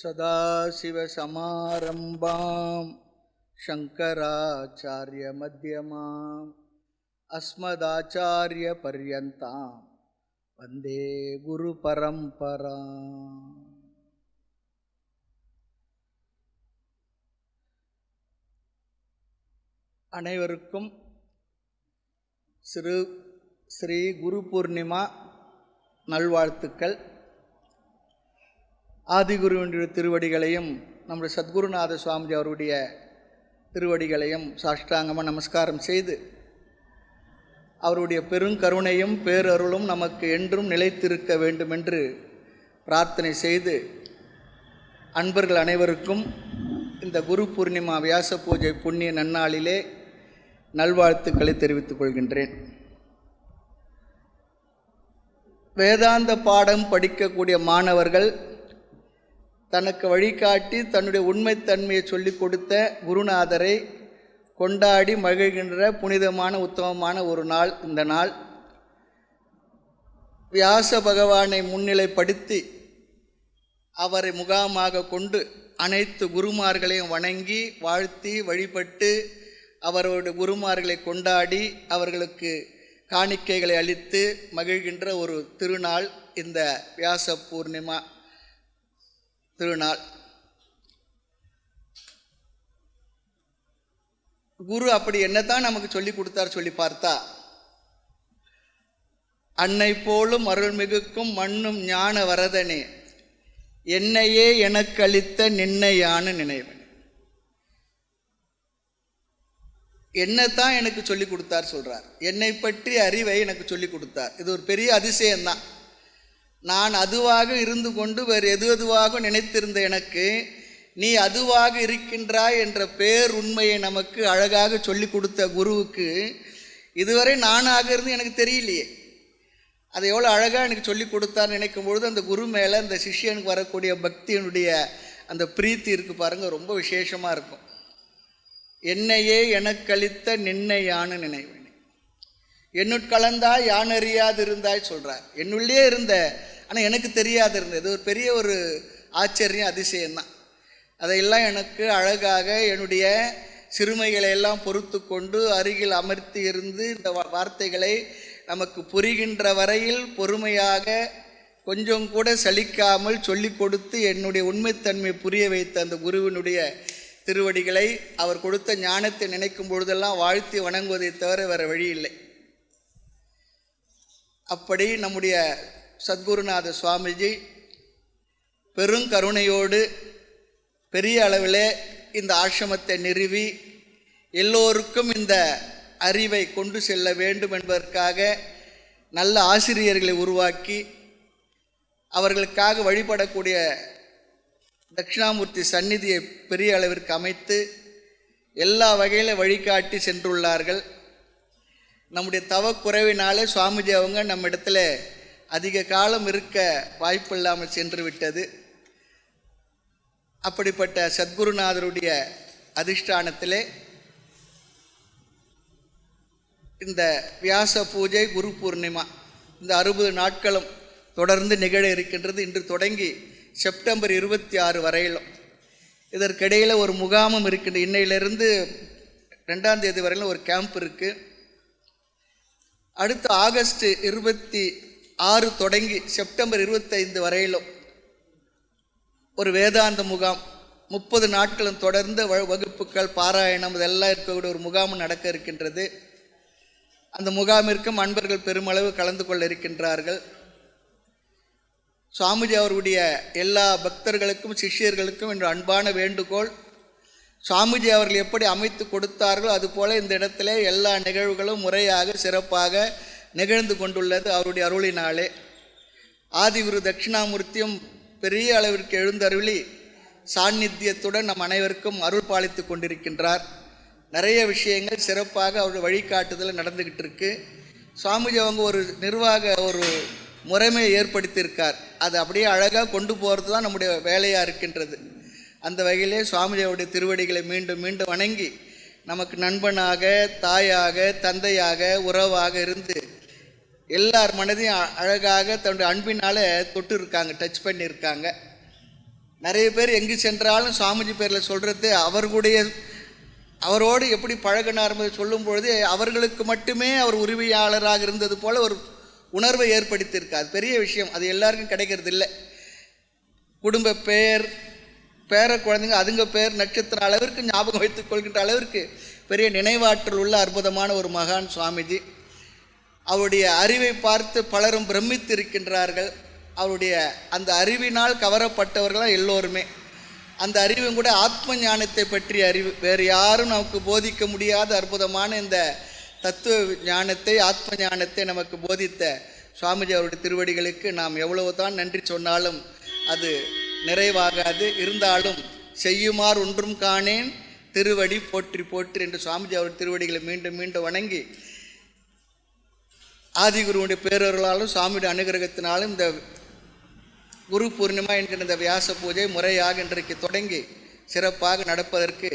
सदाशिवसमारम्भां शङ्कराचार्यमध्यमाम् अस्मदाचार्यपर्यन्तां वन्दे गुरुपरम्पराम्. அனைவருக்கும் ஸ்ரீ குரு பூர்ணிமா நல்வாழ்த்துக்கள். ஆதிகுருவினுடைய திருவடிகளையும் நம்முடைய சத்குருநாத சுவாமிஜி அவருடைய திருவடிகளையும் சாஷ்டாங்கமாக நமஸ்காரம் செய்து அவருடைய பெருங்கருணையும் பேரருளும் நமக்கு என்றும் நிலைத்திருக்க வேண்டுமென்று பிரார்த்தனை செய்து அன்பர்கள் அனைவருக்கும் இந்த குரு பூர்ணிமா வியாச பூஜை புண்ணிய நன்னாளிலே நல்வாழ்த்துக்களை தெரிவித்துக் கொள்கின்றேன். வேதாந்த பாடம் படிக்கக்கூடிய மாணவர்கள் தனக்கு வழிகாட்டி தன்னுடைய உண்மைத்தன்மையை சொல்லிக் கொடுத்த குருநாதரை கொண்டாடி மகிழ்கின்ற புனிதமான உத்தமமான ஒரு நாள் இந்த நாள். வியாச பகவானை முன்னிலைப்படுத்தி அவரை முகாமாக கொண்டு அனைத்து குருமார்களையும் வணங்கி வாழ்த்தி வழிபட்டு அவருடைய குருமார்களை கொண்டாடி அவர்களுக்கு காணிக்கைகளை அளித்து மகிழ்கின்ற ஒரு திருநாள் இந்த வியாச பூர்ணிமா திருநாள். குரு அப்படி என்னத்தான் நமக்கு சொல்லி கொடுத்தார் சொல்லி பார்த்தா, அன்னை போலும் அருள்மிகுக்கும் மண்ணும் ஞான வரதனே என்னையே எனக்கு அளித்த நின்னையான நினைவன். என்னத்தான் எனக்கு சொல்லி கொடுத்தார் சொல்றார். என்னை பற்றி அறிவை எனக்கு சொல்லி கொடுத்தார். இது ஒரு பெரிய அதிசயம்தான். நான் அதுவாக இருந்து கொண்டு வேறு எதுவாக நினைத்திருந்த எனக்கு நீ அதுவாக இருக்கின்றாய் என்ற பேர் உண்மையை நமக்கு அழகாக சொல்லி கொடுத்த குருவுக்கு இதுவரை நானாக இருந்து எனக்கு தெரியலையே. அதை எவ்வளோ அழகாக எனக்கு சொல்லி கொடுத்தான்னு நினைக்கும் பொழுது அந்த குரு மேலே அந்த சிஷ்யனுக்கு வரக்கூடிய பக்தியினுடைய அந்த பிரீத்தி இருக்குது பாருங்கள், ரொம்ப விசேஷமாக இருக்கும். என்னையே எனக்களித்த நின்னையான நினைவினை என்னுட்கலந்தாய் யான் அறியாது இருந்தாய் சொல்கிறார். என்னுள்ளே இருந்த ஆனால் எனக்கு தெரியாது இருந்தது. ஒரு பெரிய ஒரு ஆச்சரியம் அதிசயம்தான். அதையெல்லாம் எனக்கு அழகாக என்னுடைய சிறுமைகளை எல்லாம் பொறுத்து கொண்டு அருகில் அமர்த்தி இருந்து இந்த வார்த்தைகளை நமக்கு புரிகின்ற வரையில் பொறுமையாக கொஞ்சம் கூட சலிக்காமல் சொல்லி கொடுத்து என்னுடைய உண்மைத்தன்மை புரிய வைத்த அந்த குருவினுடைய திருவடிகளை அவர் கொடுத்த ஞானத்தை நினைக்கும் பொழுதெல்லாம் வாழ்த்தி வணங்குவதை தவிர வேறு வழி இல்லை. அப்படி நம்முடைய சத்குருநாத சுவாமிஜி பெருங்கருணையோடு பெரிய அளவில் இந்த ஆசிரமத்தை நிறுவி எல்லோருக்கும் இந்த அறிவை கொண்டு செல்ல வேண்டும் என்பதற்காக நல்ல ஆசிரியர்களை உருவாக்கி அவர்களுக்காக வழிபடக்கூடிய தட்சிணாமூர்த்தி சந்நிதியை பெரிய அளவிற்கு அமைத்து எல்லா வகையிலும் வழிகாட்டி சென்றுள்ளார்கள். நம்முடைய தவக்குறைவினாலே சுவாமிஜி அவங்க நம்ம இடத்துல அதிக காலம் இருக்க வாய்ப்பு இல்லாமல் சென்று விட்டது. அப்படிப்பட்ட சத்குருநாதருடைய அதிஷ்டானத்திலே இந்த வியாச பூஜை குரு பூர்ணிமா இந்த 60 நாட்களும் தொடர்ந்து நிகழ இருக்கின்றது. இன்று தொடங்கி செப்டம்பர் 26 வரையிலும். இதற்கிடையில் ஒரு முகாமும் இருக்கின்ற. இன்னையிலிருந்து 2ஆம் தேதி வரையிலும் ஒரு கேம்ப் இருக்குது. அடுத்து ஆகஸ்ட் 26 தொடங்கி செப்டம்பர் 25 வரையிலும் ஒரு வேதாந்த முகாம் 30 நாட்களும் தொடர்ந்து வகுப்புகள் பாராயணம் இதெல்லாம் இருக்கக்கூடிய ஒரு முகாம் நடக்க இருக்கின்றது. அந்த முகாமிற்கும் அன்பர்கள் பெருமளவு கலந்து கொள்ள இருக்கின்றார்கள். சுவாமிஜி அவருடைய எல்லா பக்தர்களுக்கும் சிஷ்யர்களுக்கும் என்ற அன்பான வேண்டுகோள், சுவாமிஜி அவர்கள் எப்படி அமைத்து கொடுத்தார்களோ அதுபோல் இந்த இடத்துல எல்லா நிகழ்வுகளும் முறையாக சிறப்பாக நிகழ்ந்து கொண்டுள்ளது அவருடைய அருளினாலே. ஆதிகுரு தட்சிணாமூர்த்தியும் பெரிய அளவிற்கு எழுந்தருளி சாநித்தியத்துடன் நம் அனைவருக்கும் அருள் பாலித்து கொண்டிருக்கின்றார். நிறைய விஷயங்கள் சிறப்பாக அவருடைய வழிகாட்டுதல் நடந்துக்கிட்டு இருக்கு. சுவாமிஜி அவங்க ஒரு நிர்வாக ஒரு முறைமையை ஏற்படுத்தியிருக்கார். அது அப்படியே அழகாக கொண்டு போகிறது தான் நம்முடைய வேலையாக இருக்கின்றது. அந்த வகையிலே சுவாமிஜி அவருடைய திருவடிகளை மீண்டும் மீண்டும் வணங்கி நமக்கு நண்பனாக, தாயாக, தந்தையாக, உறவாக இருந்து எல்லார் மனதையும் அழகாக தன்னுடைய அன்பினால் தொட்டு இருக்காங்க, டச் பண்ணியிருக்காங்க. நிறைய பேர் எங்கு சென்றாலும் சுவாமிஜி பேரில் சொல்கிறது அவரோடு எப்படி பழகினார் என்பதை சொல்லும் பொழுது அவர்களுக்கு மட்டுமே அவர் உரிமையாளராக இருந்தது போல் ஒரு உணர்வை ஏற்படுத்தியிருக்கார். பெரிய விஷயம், அது எல்லாருக்கும் கிடைக்கிறது இல்லை. குடும்ப பேர், பேர குழந்தைங்க, அதுங்க பேர், நட்சத்திர அளவிற்கு ஞாபகம் வைத்துக் கொள்கின்ற அளவிற்கு பெரிய நினைவாற்றல் உள்ள அற்புதமான ஒரு மகான் சுவாமிஜி. அவருடைய அறிவை பார்த்து பலரும் பிரமித்து இருக்கின்றார்கள். அவருடைய அந்த அறிவினால் கவரப்பட்டவர்களாக எல்லோருமே. அந்த அறிவும் கூட ஆத்ம ஞானத்தை பற்றிய அறிவு. வேறு யாரும் நமக்கு போதிக்க முடியாத அற்புதமான இந்த தத்துவ ஞானத்தை, ஆத்ம ஞானத்தை நமக்கு போதித்த சுவாமிஜி அவருடைய திருவடிகளுக்கு நாம் எவ்வளவு தான் நன்றி சொன்னாலும் அது நிறைவாகாது. இருந்தாலும் செய்யுமாறு ஒன்றும் காணேன் திருவடி போற்றி போற்றி என்று சுவாமிஜி அவருடைய திருவடிகளை மீண்டும் மீண்டும் வணங்கி, ஆதிகுருவுடைய பேரர்களாலும் சுவாமியுடைய அனுகிரகத்தினாலும் இந்த குரு பூர்ணிமா என்கிற இந்த வியாச பூஜை முறையாக இன்றைக்கு தொடங்கி சிறப்பாக நடப்பதற்கு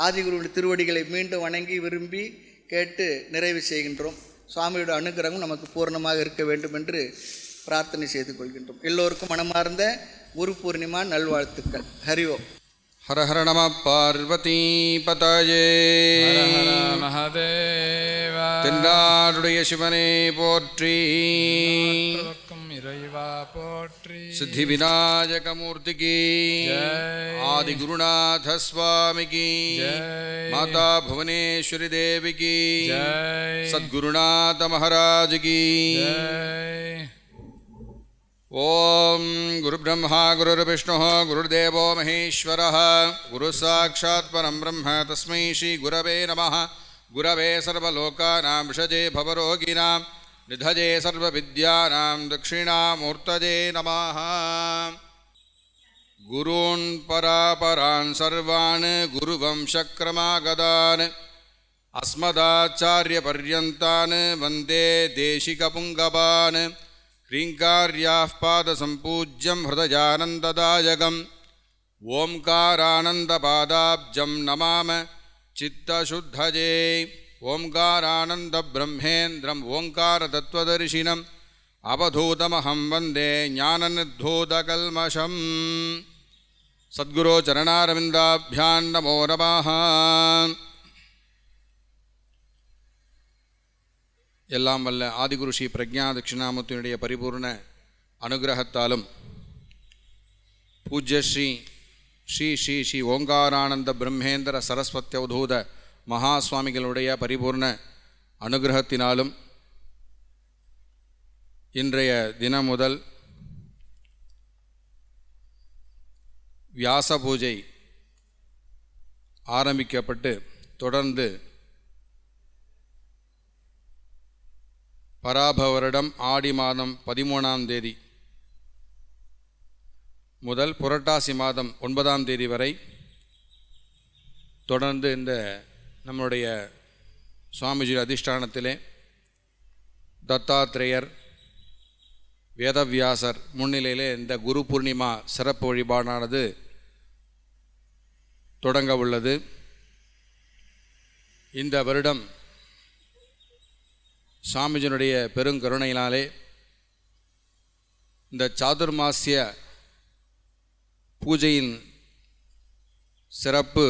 ஆதிகுருவுடைய திருவடிகளை மீண்டும் வணங்கி விரும்பி கேட்டு நிறைவு செய்கின்றோம். சுவாமியோட அனுகிரகம் நமக்கு பூர்ணமாக இருக்க வேண்டும் என்று பிரார்த்தனை செய்து கொள்கின்றோம். எல்லோருக்கும் மனமார்ந்த குரு பூர்ணிமா நல்வாழ்த்துக்கள். ஹரி ஓம். ஹர ஹர நம பார்வதி பதயே. மகாதேவா. தென்னாடுடைய சிவனே போற்றி, இறைவா போற்றி. சித்தி விநாயக மூர்த்திக்கு, ஆதி குருநாத சுவாமிக்கு, மாதா புவனேஸ்வரி தேவிக்கு, சத்குருநாத மகாராஜுக்கு. ஓம் குரு பிரம்மா குரு விஷ்ணு குருதேவோ மகேஸ்வரः குரு சாட்சாத் பரம் பிரம்ம தஸ்மை ஸ்ரீ குரவே நமः. குரவே சர்வலோகானாம் விஷஜே பவரோகிணாம் நிதஜே சர்வவித்யானாம் தட்சிணாமூர்த்தஜே நமः. குருன் பராபரான் சர்வான் குருவம்சக்ரமாகதான் அஸ்மதாச்சாரிய பர்யந்தான் வந்தே தேசிகபுங்கவான். ह्रीङ्कार्याः पादसम्पूज्यं हृदयानन्ददायकम् ओङ्कारानन्दपादाब्जं नमाम चित्तशुद्धये. ओङ्कारानन्दब्रह्मेन्द्रम् ओङ्कारतत्त्वदर्शिनम् अवधूतमहं वन्दे ज्ञाननिर्धूतकल्मषम्. सद्गुरो चरणारविन्दाभ्यां नमो नमः. எல்லாம் வல்ல ஆதிகுரு ஸ்ரீ பிரக்ஞா தட்சிணாமூர்த்தியினுடைய பரிபூர்ண அனுகிரகத்தாலும் பூஜ்ய ஸ்ரீ ஸ்ரீ ஸ்ரீ ஸ்ரீ ஓங்காரானந்த பிரம்மேந்திர சரஸ்வதி அவதூத மகாசுவாமிகளுடைய பரிபூர்ண அனுகிரகத்தினாலும் இன்றைய தினம் முதல் வியாச பூஜை ஆரம்பிக்கப்பட்டு தொடர்ந்து பராபவ வருடம் ஆடி மாதம் 13ஆம் தேதி முதல் புரட்டாசி மாதம் 9ஆம் தேதி வரை தொடர்ந்து இந்த நம்முடைய சுவாமிஜி அதிஷ்டானத்திலே தத்தாத்ரேயர், வேதவியாசர் முன்னிலையிலே இந்த குரு பூர்ணிமா சிறப்பு வழிபாடானது தொடங்க உள்ளது. இந்த வருடம் சுவாமிஜியினுடைய பெருங்கருணையினாலே இந்த சாதுர்மாசிய பூஜையின் சிறப்பு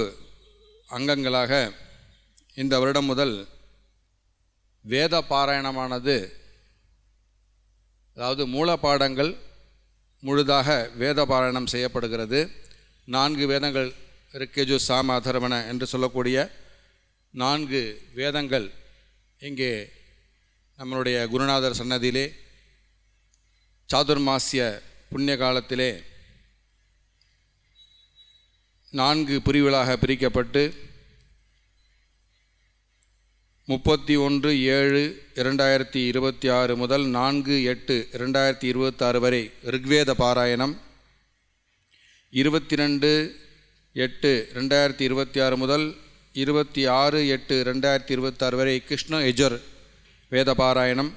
அங்கங்களாக இந்த வருடம் முதல் வேத பாராயணமானது, அதாவது மூலப்பாடங்கள் முழுதாக வேத பாராயணம் செய்யப்படுகிறது. 4 வேதங்கள் ரிக்கெஜு சாம அதர்வண என்று சொல்லக்கூடிய 4 வேதங்கள் இங்கே நம்மளுடைய குருநாதர் சன்னதியிலே சாதுர்மாசிய புண்ணிய காலத்திலே 4 பிரிவுகளாக பிரிக்கப்பட்டு 31/7/2026 முதல் 4/8/2026 வரை ரிக்வேத பாராயணம், 22/8/2026 முதல் 26/8/2026 வரை கிருஷ்ண யஜுர் வேத பாராயணம்,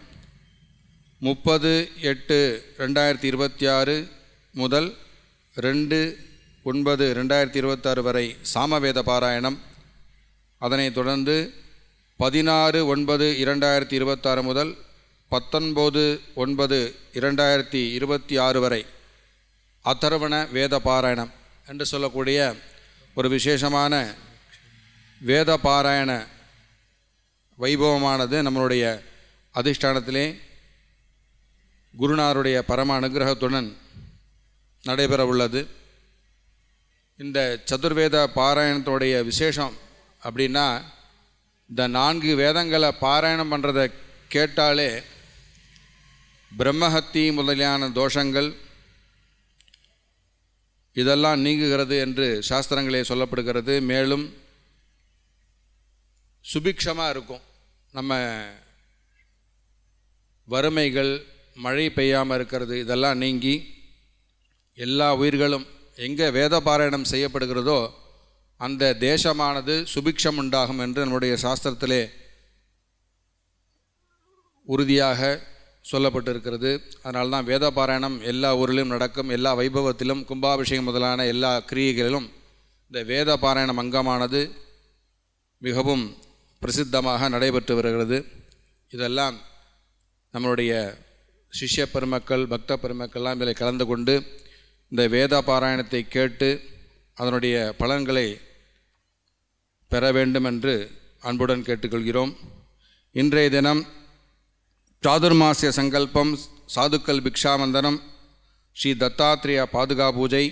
30/8/2026 முதல் 2/9/2026 வரை சாமவேத பாராயணம். அதனைத் தொடர்ந்து 16/9/2026 முதல் 19/9/2026 வரை அதர்வண வேத பாராயணம் என்று சொல்லக்கூடிய ஒரு விசேஷமான வேத பாராயண வைபவமானது நம்மளுடைய அதிஷ்டானத்திலே குருநாருடைய பரம அனுகிரகத்துடன் நடைபெற உள்ளது. இந்த சதுர்வேத பாராயணத்துடைய விசேஷம் அப்படின்னா, இந்த 4 வேதங்களை பாராயணம் பண்ணுறதை கேட்டாலே பிரம்மஹத்தி முதலியான தோஷங்கள் இதெல்லாம் நீங்குகிறது என்று சாஸ்திரங்களே சொல்லப்படுகிறது. மேலும் சுபிக்ஷமாக இருக்கும். நம்ம வறுமைகள், மழை பெய்யாமல் இருக்கிறது, இதெல்லாம் நீங்கி எல்லா உயிர்களும் எங்கே வேத பாராயணம் செய்யப்படுகிறதோ அந்த தேசமானது சுபிக்ஷம் உண்டாகும் என்று நம்முடைய சாஸ்திரத்திலே உறுதியாக சொல்லப்பட்டிருக்கிறது. அதனால தான் வேத பாராயணம் எல்லா ஊரிலும் நடக்கும். எல்லா வைபவத்திலும், கும்பாபிஷேகம் முதலான எல்லா கிரியைகளிலும் இந்த வேத பாராயணம் அங்கமானது மிகவும் பிரசித்தமாக நடைபெற்று வருகிறது. இதெல்லாம் நம்மளுடைய சிஷ்ய பெருமக்கள், பக்த பெருமக்கள்லாம் இதில் கலந்து கொண்டு இந்த வேத பாராயணத்தை கேட்டு அதனுடைய பலன்களை பெற வேண்டும் என்று அன்புடன் கேட்டுக்கொள்கிறோம். இன்றைய தினம் சாதுர்மாசிய சங்கல்பம், சாதுக்கள் பிக்ஷாவந்தனம், ஸ்ரீ தத்தாத்ரேய பாதுகா பூஜை,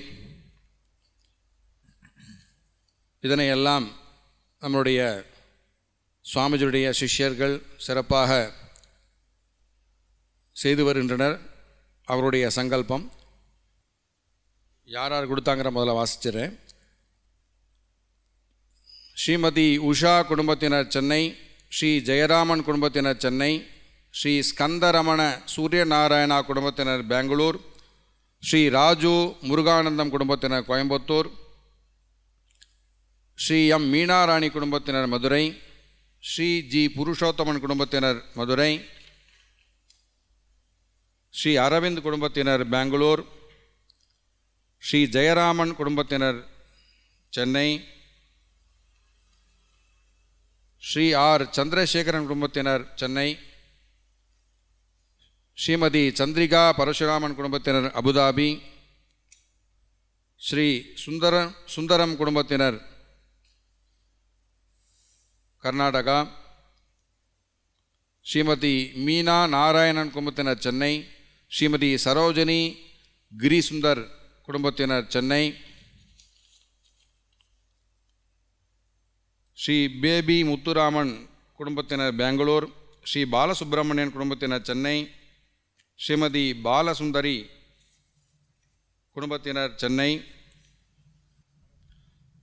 இதனையெல்லாம் நம்முடைய சுவாமிஜியுடைய சிஷ்யர்கள் சிறப்பாக செய்து வருகின்றனர். அவருடைய சங்கல்பம் யார் யார் கொடுத்தாங்கிற முதல்ல வாசிச்சிடுறேன். ஸ்ரீமதி உஷா குடும்பத்தினர் சென்னை, ஸ்ரீ ஜெயராமன் குடும்பத்தினர் சென்னை, ஸ்ரீ ஸ்கந்தரமண சூரியநாராயணா குடும்பத்தினர் பெங்களூர், ஸ்ரீ ராஜு முருகானந்தம் குடும்பத்தினர் கோயம்புத்தூர், ஸ்ரீ எம் மீனாராணி குடும்பத்தினர் மதுரை, ஸ்ரீ ஜி புருஷோத்தமன் குடும்பத்தினர் மதுரை, ஸ்ரீ அரவிந்த் குடும்பத்தினர் பெங்களூர், ஸ்ரீ ஜெயராமன் குடும்பத்தினர் சென்னை, ஸ்ரீ ஆர் சந்திரசேகரன் குடும்பத்தினர் சென்னை, ஸ்ரீமதி சந்திரிகா பரசுராமன் குடும்பத்தினர் அபுதாபி, ஸ்ரீ சுந்தரம் குடும்பத்தினர் கர்நாடகா, ஸ்ரீமதி மீனா நாராயணன் குடும்பத்தினர் சென்னை, ஸ்ரீமதி சரோஜினி கிரிசுந்தர் குடும்பத்தினர் சென்னை, ஸ்ரீ பேபி முத்துராமன் குடும்பத்தினர் பெங்களூர், ஸ்ரீ பாலசுப்ரமணியன் குடும்பத்தினர் சென்னை, ஸ்ரீமதி பாலசுந்தரி குடும்பத்தினர் சென்னை,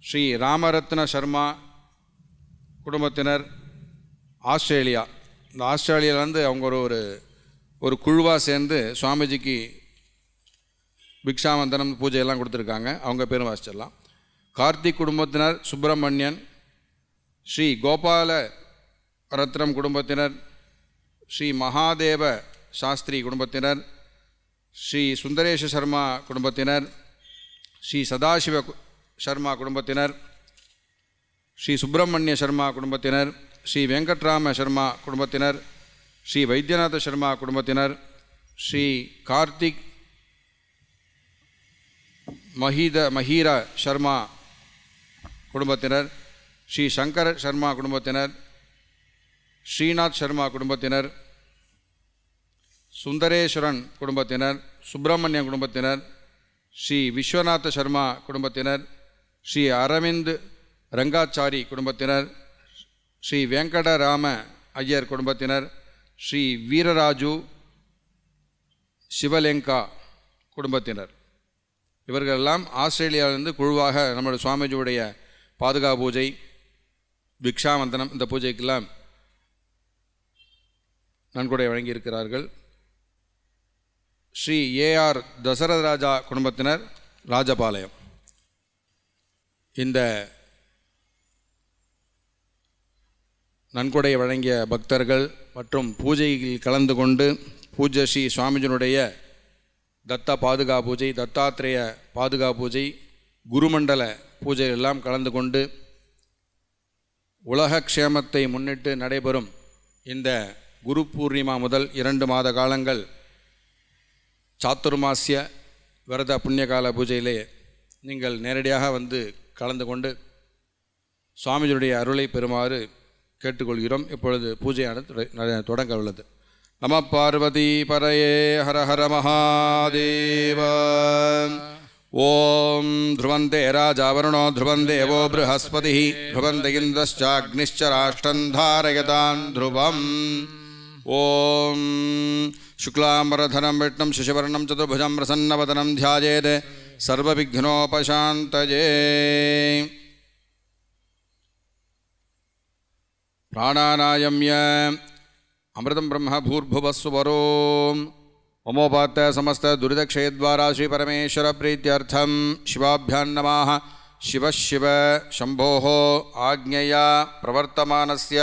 ஸ்ரீ ராமரத்ன சர்மா குடும்பத்தினர் ஆஸ்திரேலியா. இந்த ஆஸ்திரேலியாவிலேருந்து அவங்க ஒரு குழுவாக சேர்ந்து சுவாமிஜிக்கு பிக்ஷாவந்தனம் பூஜையெல்லாம் கொடுத்துருக்காங்க. அவங்க பேரும் வாசிச்சிடலாம். கார்த்திக் குடும்பத்தினர் சுப்பிரமணியன், ஸ்ரீ கோபால ரத்னம் குடும்பத்தினர், ஸ்ரீ மகாதேவ சாஸ்திரி குடும்பத்தினர், ஸ்ரீ சுந்தரேஷ சர்மா குடும்பத்தினர், ஸ்ரீ சதாசிவ சர்மா குடும்பத்தினர், ஸ்ரீ சுப்பிரமணிய சர்மா குடும்பத்தினர், ஸ்ரீ வெங்கட்ராம சர்மா குடும்பத்தினர், ஸ்ரீ வைத்தியநாத சர்மா குடும்பத்தினர், ஸ்ரீ கார்த்திக் மஹீர சர்மா குடும்பத்தினர், ஸ்ரீ சங்கர் சர்மா குடும்பத்தினர், ஸ்ரீநாத் சர்மா குடும்பத்தினர், சுந்தரேஸ்வரன் குடும்பத்தினர், சுப்பிரமணியம் குடும்பத்தினர், ஸ்ரீ விஸ்வநாத சர்மா குடும்பத்தினர், ஸ்ரீ அரவிந்த் ரங்காச்சாரி குடும்பத்தினர், ஸ்ரீ வெங்கடராம ஐயர் குடும்பத்தினர், ஸ்ரீ வீரராஜு சிவலெங்கா குடும்பத்தினர். இவர்களெல்லாம் ஆஸ்திரேலியாவிலிருந்து குழுவாக நம்முடைய சுவாமிஜியுடைய பாதுகா பூஜை, பிக்ஷாவந்தனம் இந்த பூஜைக்கெல்லாம் நன்கொடை வழங்கியிருக்கிறார்கள். ஸ்ரீ ஏஆர் தசரதராஜா குடும்பத்தினர், ராஜபாளையம். இந்த நன்கொடை வழங்கிய பக்தர்கள் மற்றும் பூஜையில் கலந்து கொண்டு பூஜ்ய ஸ்ரீ சுவாமிஜியினுடைய தத்த பாதுகா பூஜை, தத்தாத்திரேய பாதுகா பூஜை, குருமண்டல பூஜை எல்லாம் கலந்து கொண்டு உலக க்ஷேமத்தை முன்னிட்டு நடைபெறும் இந்த குரு பூர்ணிமா முதல் 2 மாத காலங்கள் சாத்துர்மாசிய விரத புண்ணியகால பூஜையிலே நீங்கள் நேரடியாக வந்து கலந்து கொண்டு சுவாமிஜியுடைய அருளை பெறுமாறு கேட்டுக்கொள்கிறோம். இப்பொழுது பூஜையானது தொடங்க உள்ளது. நம பார்வதி பரையே ஹர ஹர மகாதேவ. ஓம் ध्रुवन्ते राजावरुणो ध्रुवं देवो बृहस्पतिः ध्रुवन्त इन्द्रश्चाग्निश्च राष्ट्रं धारयतां ध्रुवम्. ओम शुक्लांबरधरं विष्णुं शशिवर्णं चतुर्भुजं प्रसन्नवदनं ध्यायेत् सर्वविघ्नोपशान्तये. प्राणानायम्य अमृतं ब्रह्म भूर्भुवस्सुवरों ममोपात्त समस्त दुरितक्षयद्वारा श्री परमेश्वर प्रीत्यर्थं शिवाभ्यां नमः. शिव शिव शंभोः आज्ञया प्रवर्तमानस्य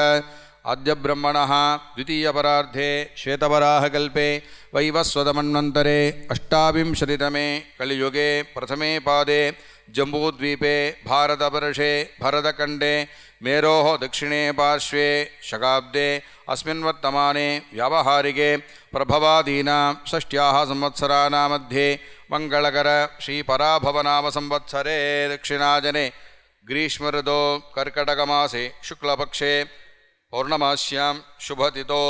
आद्य ब्रह्मणः द्वितीयपरार्धे श्वेतवराहकल्पे वैवस्वतमन्वन्तरे अष्टाविंशतितमे कलियुगे प्रथमे पादे जम्बूद्वीपे भारतवर्षे भरतखण्डे मेरोः दक्षिणे पार्श्वे शकाब्दे अस्मिन् वर्तमाने व्यावहारिके प्रभवादीनां षष्ट्याः संवत्सराणां मध्ये मंगलकर श्रीपराभवनाम संवत्सरे दक्षिणाजने ग्रीष्मऋतौ कर्कटकमासे शुक्लपक्षे पौर्णमास्यां शुभतिथौ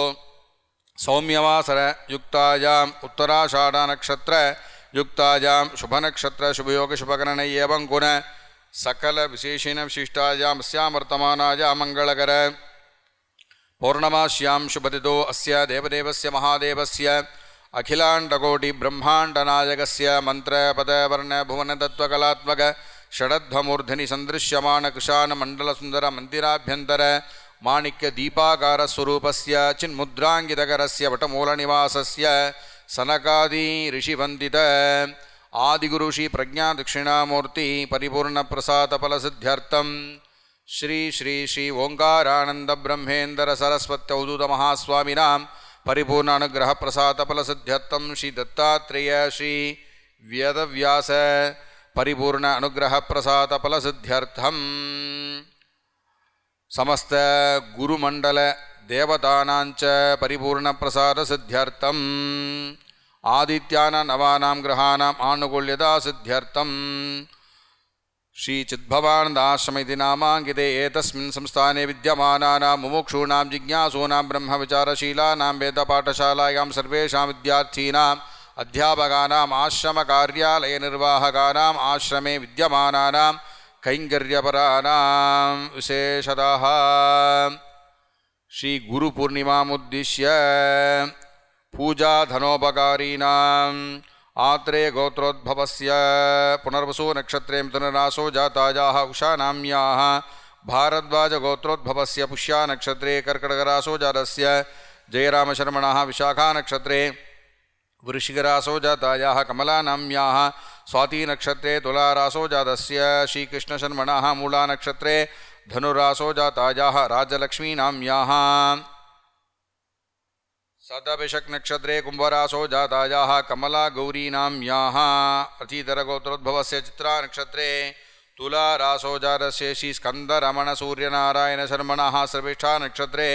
सौम्यवासर युक्तायां उत्तराषाढनक्षत्र युक्तायां शुभनक्षत्र शुभयोग शुभकरण एवं गुण सकल विशेषेण विशिष्टायां अस्यां वर्तमानायां मंगलकर पौर्णमास्यां शुभतिथौ अस्य देवदेवस्य महादेवस्य अखिलाण्डकोटि ब्रह्माण्डनायकस्य मंत्रपदवर्ण भुवन तत्त्वकलात्मक षडध्वमूर्धनि सन्दृश्यमान कृशान मंडल सुंदर मंदिराभ्यंतर माणिक्य दीपाकार स्वरूपस्य चिन्मुद्रांगितकरस्य वटमूलनिवासस्य सनकादि ऋषिवंदित आदिगुरु श्री प्रज्ञा दक्षिणामूर्ति परिपूर्ण प्रसाद फल सिद्ध्यर्थम श्री श्री श्री ओंकारानंद ब्रह्मेंद्र सरस्वती अवधूत महास्वामिनां परिपूर्ण अनुग्रह प्रसाद फल सिद्ध्यर्थम श्री दत्तात्रेय श्री वेदव्यास परिपूर्ण अनुग्रह प्रसाद फल सिद्ध्यर्थम समस्त गुरुमंडल देवतानांच परिपूर्ण प्रसाद सिद्ध्यर्थम आदित्यानां नवानां ग्रहाणां आनुकूल्यता सिद्ध्यर्थम श्री चिद्भवानन्दाश्रमेति नामाङ्किते एतस्मिन् संस्थाने विद्यमानानां मुमुक्षूणां जिज्ञासूनां ब्रह्मविचारशीलानां वेदपाठशालायां सर्वेषां विद्यार्थीनां अध्यापकानाम् आश्रमकार्यालयनिर्वाहकानाम् आश्रमे विद्यमानानां कैङ्कर्यपराणां विशेषतः श्री गुरुपूर्णिमामुद्दिश्य पूजाधनोपकारीणाम् आत्रेय गोत्रोद्भवस्य पुनर्वसु नक्षत्रे मिथुनराशौ जातायाः उषानाम्याः भारद्वाज गोत्रोद्भवस्य पुष्या नक्षत्रे कर्कटकराशौ जातस्य जयरामशर्मणः विशाखा नक्षत्रे वृश्चिकराशौ जातायाः कमलानाम्याः स्वाति नक्षत्रे तुलाराशौ जातस्य श्रीकृष्णशर्मणः मूला नक्षत्रे धनुराशौ जातायाः राजलक्ष्मीनाम्याः सदभिषक नक्षत्रे कुंभराशौ जातायाः कमला गौरीनाम्याः अतिधरगोत्रोद्भवस्य चित्रा नक्षत्रे तुलाराशौ जातस्य श्रीस्कन्दरमण सूर्यनारायणशर्मणः श्रविष्ठा नक्षत्रे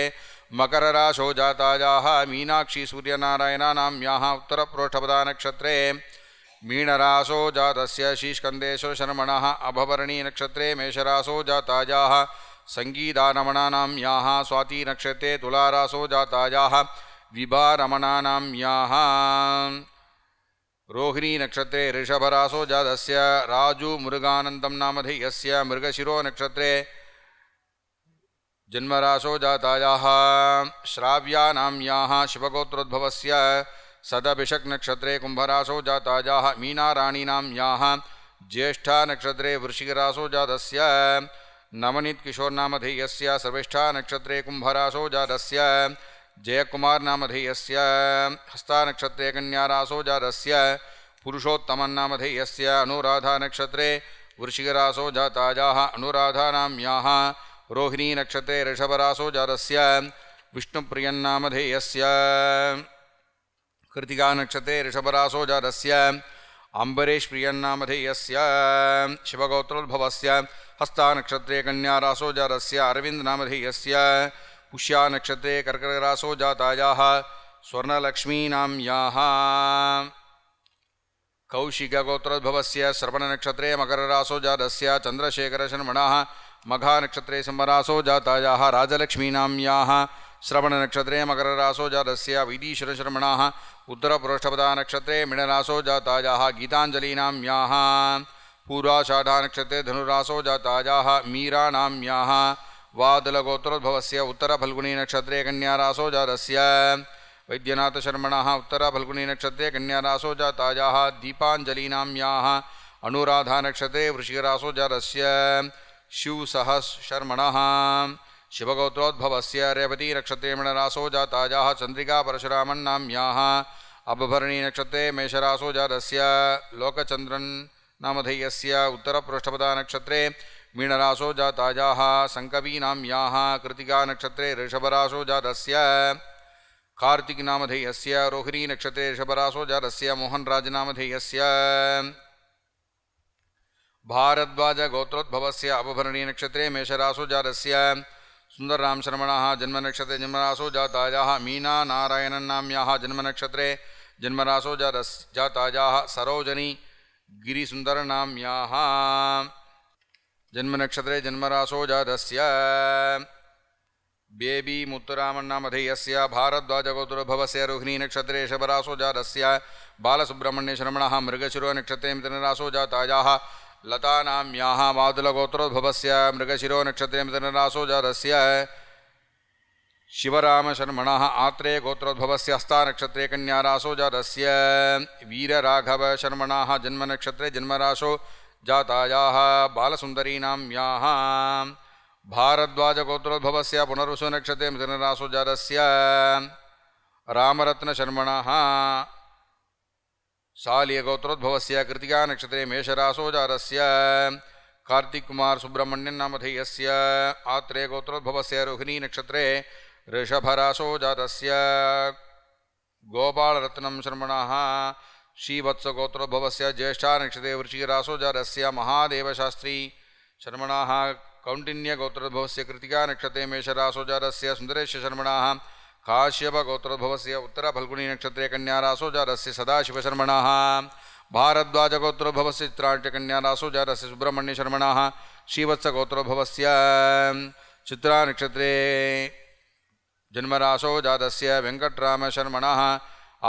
मकरराशौ जातायाः मीनाक्षी सूर्यनारायणानाम्याः उत्तरप्रोष्ठपदा नक्षत्रे मीनराशौ जातस्य श्रीस्कन्देश्वर शर्मणः अभभरणी नक्षत्रे मेषराशौ जातायाः संगीतारमणानाम्याः स्वाति नक्षत्रे तुलाराशौ जातायाः विभारमणानाम्याः रोहिणी नक्षत्रे ऋषभराशौ जातस्य राजू मुरुगानन्दं नामधेयस्य मृगशिरो नक्षत्रे जन्मराशौ जातायाः श्राव्यानाम्याः शिवगोत्रोद्भवस्य सदभिषक् नक्षत्रे कुम्भरासो जातायाः मीनाराणीनां याः ज्येष्ठा नक्षत्रे वृश्चिकरासो जातस्य नवनीत किशोर नामधेयस्य सर्वेष्ठा नक्षत्रे कुम्भरासो जातस्य जयकुमार नामधेयस्य हस्ता नक्षत्रे कन्यारासो जातस्य पुरुषोत्तमन् नामधेयस्य अनुराधा नक्षत्रे वृश्चिकरासो जातायाः अनुराधानां याः रोहिणी नक्षत्रे ऋषभरासो जातस्य विष्णुप्रियन् नामधेयस्य कृतिका नक्षत्रे ऋषभरासो जातस्य अम्बरीश प्रियन्नामधेयस्य शिवगोत्रोद्भवस्य हस्ता नक्षत्रे कन्यारासो जातस्य अरविंद नामधेयस्य पुष्या नक्षत्रे कर्कटरासो जातायाः स्वर्णलक्ष्मीनां याः कौशिकगोत्रोद्भवस्य श्रवणनक्षत्रे मकररासो जातस्य चन्द्रशेखरशर्मणः मघा नक्षत्रे सिंहरासो जातायाः राजलक्ष्मीनां याः श्रवणनक्षत्रे मकररासो जातस्य वैदीश्वरशर्मणः उत्तरपुरुषपदा नक्षत्रे मीनरासो जातायाः गीताञ्जलीनां याः पूर्वाषाढा नक्षत्रे धनुरासो जातायाः मीराणां याः वादलगोत्रोद्भवस्य उत्तरफल्गुनी नक्षत्रे कन्यारासो जातस्य वैद्यनाथशर्मणः उत्तरफल्गुनी नक्षत्रे कन्यारासो जातायाः दीपाञ्जलीनां याः अनुराधा नक्षत्रे वृश्चिकरासो जातस्य शिवसहस्रशर्मणः शिवगोत्रोद्भवस्य रेवती नक्षत्रे मीनरासो जातायाः चन्द्रिका परशुरामन्नां याः अभभरणी नक्षत्रे मेषरासो जातस्य लोकचन्द्रन् नामधेयस्य उत्तरपृष्ठपदा नक्षत्रे मीनरासो जातायाः संकवीनां याः कृतिका नक्षत्रे ऋषभरासो जातस्य कार्तिक नामधेयस्य रोहिणी नक्षत्रे ऋषभरासो जातस्य मोहनराज नामधेयस्य भारद्वाज गोत्रोद्भवस्य अभभरणी नक्षत्रे मेषरासो जातस्य सुंदरराम शर्मणः जन्मनक्षत्रे जन्मरासो जातायाः मीना नारायणन्नाम्याः जन्मनक्षत्रे जन्मरासो जातायाः सरोजनी गिरिसुन्दरनाम्याः जन्मनक्षत्रे जन्मरासो जातस्य बेबी मुत्तुरामन्नामधेयस्य भारद्वाजगोत्रोद्भवस्य रोहिणी नक्षत्रे ऋषभरासो जातस्य बालसुब्रह्मण्यशर्मणः मृगशिरो नक्षत्रे मिथुनरासो जातायाः लतानां याः वादुलगोत्रोद्भवस्य मृगशिरो नक्षत्रे मिथुनरासो जातस्य शिवरामशर्मणः आत्रेय गोत्रोद्भवस्य हस्ता नक्षत्रे कन्यारासो जातस्य वीरराघवशर्मणः जन्मनक्षत्रे जन्मरासो जातायाः बालसुन्दरीनां याः भारद्वाजगोत्रोद्भवस्य पुनर्वसु नक्षत्रे मिथुनरासो जातस्य रामरत्नशर्मणः शाल्यगोत्रोद्भवस्य कृतिका नक्षत्रे मेषरासो जातस्य कार्तिककुमार सुब्रह्मण्यन् नामधेयस्य आत्रेयगोत्रोद्भवस्य रोहिणी नक्षत्रे ऋषभरासो जातस्य गोपालरत्नं शर्मणः श्रीवत्सगोत्रोद्भवस्य ज्येष्ठा नक्षत्रे वृश्चिकरासो जातस्य महादेवशास्त्री शर्मणः कौण्डिन्यगोत्रोद्भवस्य कृतिका नक्षत्रे मेषरासो जातस्य सुन्दरेशशर्मणः काश्यपगोत्रोद्भवस्य उत्तरफल्गुनी नक्षत्रे कन्यारासो जातस्य सदाशिवशर्मणः भारद्वाजगोत्रोद्भवस्य चित्राट्यकन्यारासो जातस्य सुब्रह्मण्यशर्मणः श्रीवत्सगोत्रोद्भवस्य चित्रा नक्षत्रे जन्मरासो जातस्य वेङ्कटरामशर्मणः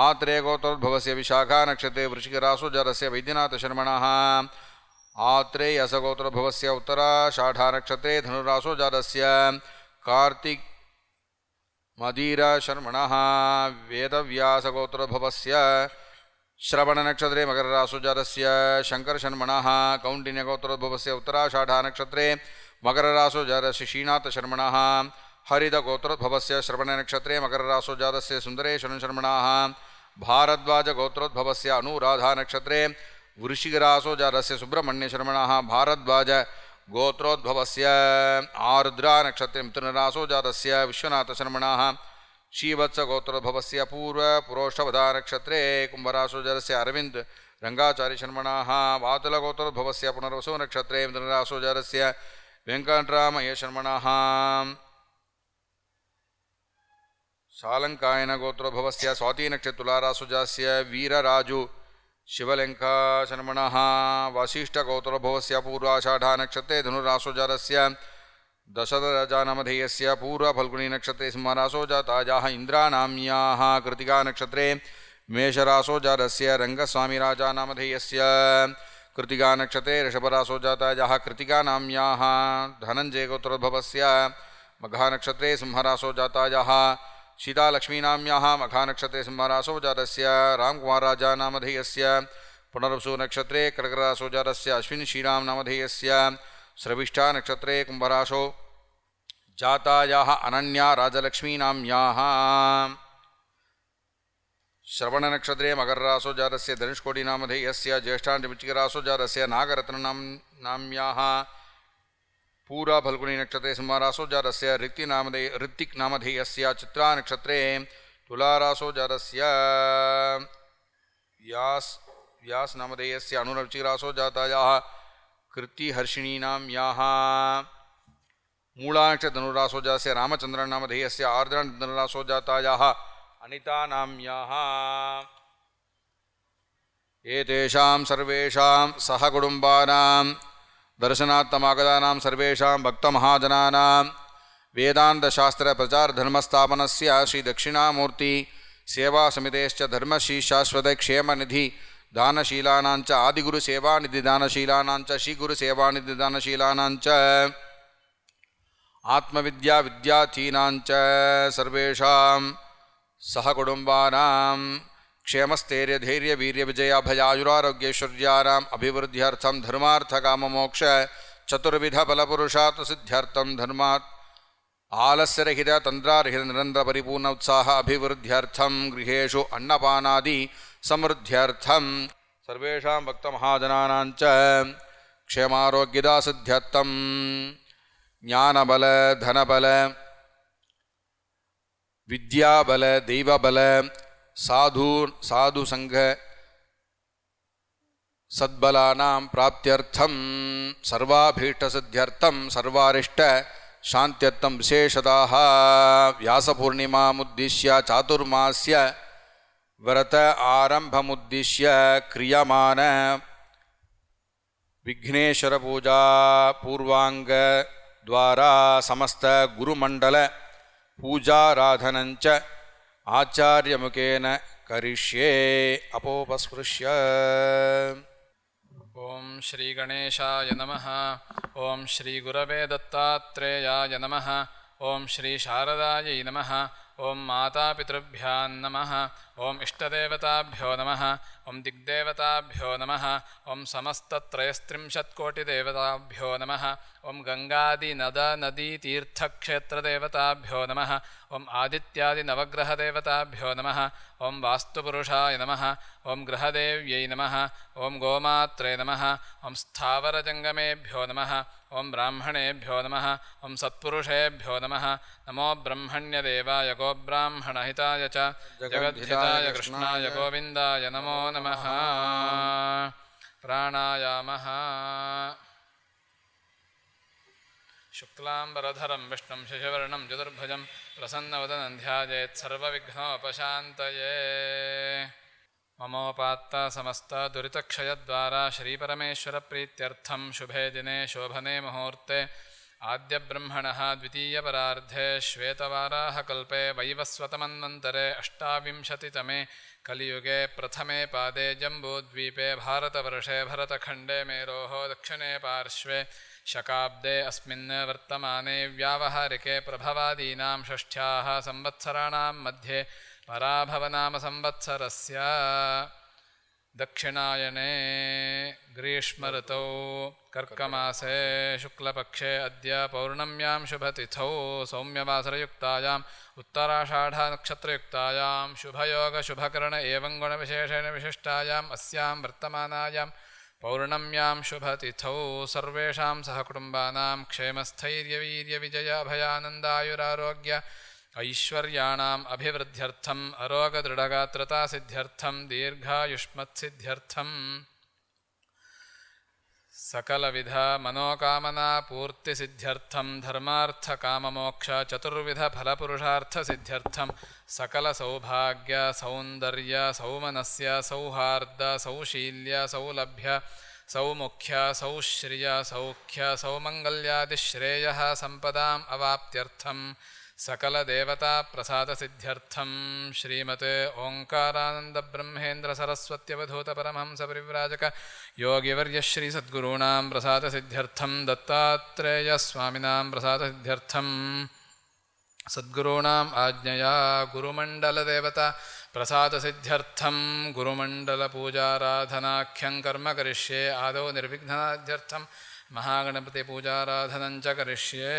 आत्रेयगोत्रोद्भवस्य विशाखा नक्षत्रे वृश्चिकरासो जातस्य वैद्यनाथशर्मणः आत्रेयसगोत्रोद्भवस्य उत्तराषाढा नक्षत्रे धनुरासो जातस्य कार्तिक मदीराशर्मणः वेदव्यासगोत्रोद्भवस्य श्रवणनक्षत्रे मकररासो जातस्य शङ्करशर्मणः कौण्डिन्यगोत्रोद्भवस्य उत्तराषाढा नक्षत्रे मकररासो जातस्य श्रीनाथशर्मणः हरितगोत्रोद्भवस्य श्रवणनक्षत्रे मकररासो जातस्य सुन्दरेशशर्मणः भारद्वाजगोत्रोद्भवस्य अनुराधा नक्षत्रे वृश्चिकरासो जातस्य सुब्रह्मण्यशर्मणः भारद्वाज गोत्रोद्भवस्य आर्द्रा नक्षत्रे मिथुनरासो जातस्य विश्वनाथशर्मणः श्रीवत्सगोत्रोद्भवस्य पूर्वपुरोष्ठपदा नक्षत्रे कुम्भरासो जातस्य अरविन्द रङ्गाचार्यशर्मणः वातुलगोत्रोद्भवस्य पुनर्वसु नक्षत्रे मिथुनरासो जातस्य वेङ्कटरामयशर्मणः सालङ्कायनगोत्रोद्भवस्य स्वातिनक्षत्रे तुलारासो जातस्य वीरराजु शिवलङ्काशर्मणः वसिष्ठगोत्रोद्भवस्य पूर्वाषाढा नक्षत्रे धनुरासो जातस्य दशरथराजानामधेयस्य पूर्वफल्गुनी नक्षत्रे सिंहरासो जातायाः इन्द्रानाम्याः कृतिका नक्षत्रे मेषरासो जातस्य रङ्गस्वामिराजानामधेयस्य कृतिका नक्षत्रे ऋषभरासो जातायाः कृतिकानाम्याः धनञ्जयगोत्रोद्भवस्य मघा नक्षत्रे सिंहरासो जातायाः सीतालक्ष्मीनाम्याः मखानक्षत्रे सिंहरासो जातस्य रामकुमारराजा नामधेयस्य पुनर्वसु नक्षत्रे कर्करासो जातस्य अश्विनी श्रीराम नामधेयस्य श्रविष्ठा नक्षत्रे कुम्भरासो जातायाः अनन्या राजलक्ष्मीनाम्याः श्रवणनक्षत्रे मकररासो जातस्य धनुष्कोटिनामधेयस्य ज्येष्ठावृश्चिकरासो जातस्य नागरत्ननाम्याः पूरा फल्गुनी नक्षत्रे सिंहरासो जातस्य ऋत्तिक् नामधेयस्य चित्रा नक्षत्रे तुलारासो जातस्य व्यास नामधेयस्य अनुरवृश्चिकरासो जातायाः कृत्तिहर्षिणीनाम्याः मूला नक्षत्रे धनुरासो जातस्य रामचन्द्रनामधेयस्य आर्द्रा धनुरासो जातायाः अनितानाम्याः एतेषां सर्वेषां सहकुटुम्बानां दर्शनार्थमागतानां सर्वेषां भक्तमहाजनानां वेदान्तशास्त्रप्रचारधर्मस्थापनस्य श्रीदक्षिणामूर्ति सेवासमितेश्च धर्मश्रीशाश्वतक्षेमनिधि दानशीलानां च आदिगुरुसेवानिधि दानशीलानां च श्रीगुरुसेवानिधि दानशीलानां च आत्मविद्या विद्यार्थीनां च सर्वेषां सहकुटुम्बानां क्षेमस्थैर्यधैर्यवीर्यविजयाभयायुरारोग्यैश्वर्याणाम् अभिवृद्ध्यर्थं धर्मार्थकाममोक्ष चतुर्विधफलपुरुषार्थसिद्ध्यर्थं धर्मात् आलस्यरहित तन्त्रारहित निरन्तरपरिपूर्ण उत्साह अभिवृद्ध्यर्थं गृहेषु अन्नपानादि समृद्ध्यर्थं सर्वेषां भक्तमहाजनानां च क्षेमारोग्यदा सिद्ध्यर्थं ज्ञानबल धनबल विद्याबल दैवबल साधु संघ सद्बलानां प्राप्त्यर्थं सर्वाभीष्टसिद्ध्यर्थं सर्वारिष्ट शान्त्यर्थं विशेषतः व्यासपूर्णिमामुद्दिश्य चातुर्मास्य व्रत आरम्भमुद्दिश्य क्रियमाण विघ्नेश्वर पूजा पूर्वांग द्वारा समस्त गुरुमंडल पूजाराधनञ्च आचार्यमुखेन करिष्ये अपोपस्पृश्य। ओं श्री गणेशाय नमः। ओं श्री गुरवे दत्तात्रेयाय नमः। ओं श्री शारदायै नमः। ओं मातापितृभ्यां नमः। ओं इष्टदेवताभ्यो नमः। ओं दिग्देवताभ्यो नमः। ओं समस्तत्रयस्त्रिंशत्कोटिदेवताभ्यो नमः। ओं गङ्गादिनदनदीतीर्थक्षेत्रदेवताभ्यो नमः। ओं आदित्यादिनवग्रहदेवताभ्यो नमः। ओं वास्तुपुरुषाय नमः। ओं गृहदेव्यै नमः। ओं गोमात्रे नमः। ओं स्थावरजङ्गमेभ्यो नमः। ओं ब्राह्मणेभ्यो नमः। ओं सत्पुरुषेभ्यो नमः। नमो ब्रह्मण्यदेवाय गोब्राह्मणहिताय च जगद्धिताय कृष्णाय गोविन्दाय नमो नमः। प्राणायामः। शुक्लाम्बरधरं विष्णुं शशिवर्णं चतुर्भुजं प्रसन्नवदनं ध्यायेत् सर्वविघ्नोपशान्तये। ममोपात्ता समस्त दुरितक्षयद्वारा श्रीपरमेश्वरप्रीत्यर्थं शुभे दिने शोभने मुहूर्ते आद्यब्रह्मणः द्वितीयपरार्धे श्वेतवाराहकल्पे वैवस्वतमन्वन्तरे अष्टाविंशतितमे कलियुगे प्रथमे पादे जम्बूद्वीपे भारतवर्षे भरतखण्डे मेरोः दक्षिणे पार्श्वे शकाब्दे अस्मिन् वर्तमाने व्यावहारिके प्रभवादीनां षष्ठ्याः संवत्सराणां मध्ये पराभवनामसंवत्सरस्य दक्षिणायने ग्रीष्मऋतौ कर्कमासे शुक्लपक्षे अद्य पौर्णम्यां शुभतिथौ सौम्यवासरयुक्तायाम् उत्तराषाढनक्षत्रयुक्तायां शुभयोगशुभकर्ण एवं गुणविशेषेण विशिष्टायाम् अस्यां वर्तमानायां पौर्णम्यां शुभतिथौ सर्वेषां सहकुटुम्बानां क्षेमस्थैर्यवीर्यविजयाभयानन्दायुरारोग्य ऐश्वर्याणाम् अभिवृद्ध्यर्थम् अरोगदृढगात्रतासिद्ध्यर्थं दीर्घायुष्मत्सिद्ध्यर्थं सकलविध मनोकामनापूर्तिसिद्ध्यर्थं धर्मार्थकाममोक्ष चतुर्विधफलपुरुषार्थसिद्ध्यर्थं सकलसौभाग्य सौन्दर्य सौमनस्य सौहार्द सौशील्य सौलभ्य सौमुख्य सौश्रिय सौख्य सौमङ्गल्यादिश्रेयः सम्पदाम् अवाप्त्यर्थं सकलदेवताप्रसादसिद्ध्यर्थं श्रीमते ओङ्कारानन्दब्रह्मेन्द्रसरस्वत्यवधूतपरमहंसपरिव्राजक योगिवर्यश्रीसद्गुरूणां प्रसादसिद्ध्यर्थं दत्तात्रेयस्वामिनां प्रसादसिद्ध्यर्थं सद्गुरूणाम् आज्ञया गुरुमण्डलदेवता प्रसादसिद्ध्यर्थं गुरुमण्डलपूजाराधनाख्यं कर्म करिष्ये आदौ निर्विघ्नाध्यर्थं महागणपतिपूजाराधनं च करिष्ये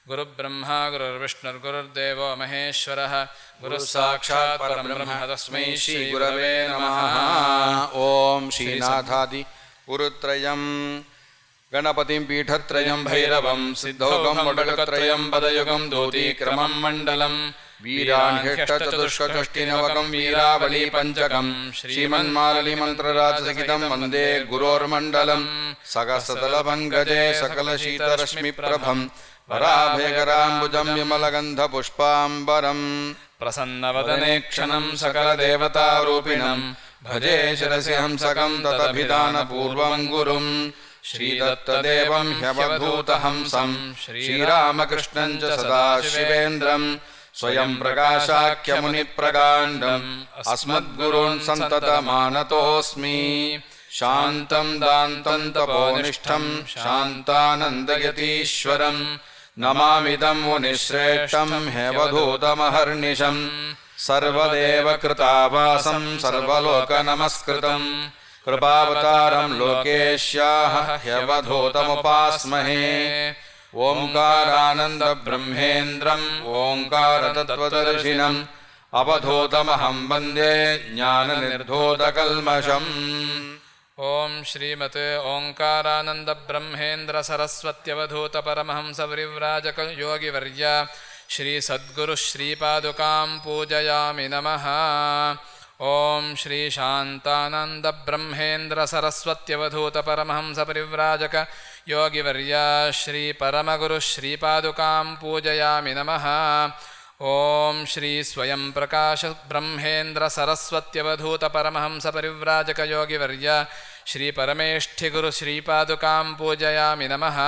गुरुब्रह्मा गुरुर्विष्णुर्गुरुर्देवो महेश्वरः गुरुस्साक्षात् परब्रह्म तस्मै श्रीगुरवे नमः। ओम श्रीनाथादि गुरुत्रयं गणपतिं पीठत्रयं भैरवं सिद्धौघं वडकत्रयं पदयुगं दूतीक्रमं मण्डलं वीराण्यष्टचतुष्कषष्टिनवकं वीरावली पञ्चकं श्रीमन्माललिमन्त्रराजसहितं वन्दे गुरोर्मण्डलं सकसतलपङ्कजे सकलशीतरश्मिप्रभं वराभयकराम्बुजं विमलगन्धपुष्पाम्बरं प्रसन्नवदने क्षणं सकलदेवतारूपिणं भजे शिरसि हंसकं तदभिधानपूर्वं गुरुं श्रीदत्तदेवं ह्यवधूतहंसं श्रीरामकृष्णं च सदाशिवेन्द्रं स्वयं प्रकाशाख्यमुनिप्रकाण्डम् अस्मद्गुरून् सन्ततमानतोऽस्मि शान्तं दान्तं तपोनिष्ठं शान्तानन्दयतीश्वरं नमामिदं मुनिश्रेष्ठं ह्यवधूतमहर्निशम् सर्वदेवकृतावासं सर्वलोकनमस्कृतं कृपावतारं लोकेश्याः ह्यवधूतमुपास्महे ओङ्कारानन्दब्रह्मेन्द्रम् ओङ्कारतत्त्वदर्शिनम् अवधूतमहं वन्दे ज्ञाननिर्धूतकल्मषम्। ओम श्रीमते ओंकारानंदब्रह्मेन्द्र सरस्वत्यवधूतपरमहंसपरिव्राजक योगिवर्य श्री सद्गुरु श्रीपादुकां पूजयामि नमः। ओम श्री शांतानंद ब्रह्मेन्द्र सरस्वत्यवधूतपरमहंसपरिव्राजक योगिवर्य श्री परमगुरु श्रीपादुकां पूजयामि नमः। ओम श्री स्वयं प्रकाश ब्रह्मेन्द्र सरस्वत्यवधूतपरमहंसपरिव्राजक योगिवर्य श्री परमेष्ठिगुरु श्रीपादुकां पूजयामि नमः।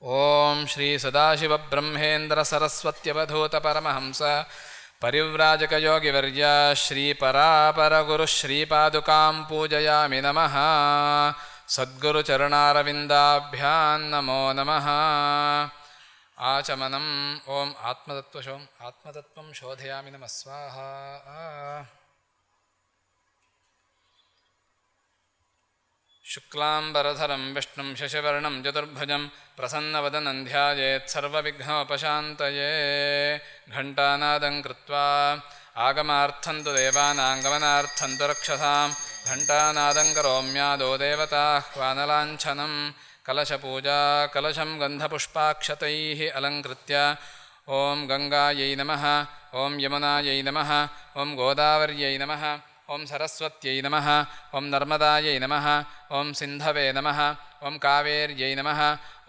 ओम श्री सदाशिव ब्रह्मेन्द्र सरस्वत्यवधूतपरमहंस परिव्राजक योगिवर्य श्री परापरगुरु श्रीपादुकां पूजयामि नमः। सद्गुरुचरणारविन्दाभ्यां नमो नमः। आचमनम् ओम आत्मतत्त्वं शोधयामि नमः स्वाहा। शुक्लाम्बरधरं विष्णुं शशिवर्णं चतुर्भुजं प्रसन्नवदनं ध्यायेत् सर्वविघ्नोपशान्तये। घण्टानादं कृत्वा आगमार्थं तु देवानां गमनार्थं तु रक्षसां घण्टानादं करोम्यादो देवताह्वानलाञ्छनं कलशपूजा कलशं गन्धपुष्पाक्षतैः अलङ्कृत्य ओं गङ्गायै नमः ओं यमुनायै नमः ओं गोदावर्यै नमः ओं सरस्वत्यै नमः ओं नर्मदायै नमः ओं सिन्धवे नमः ओं कावेर्यै नमः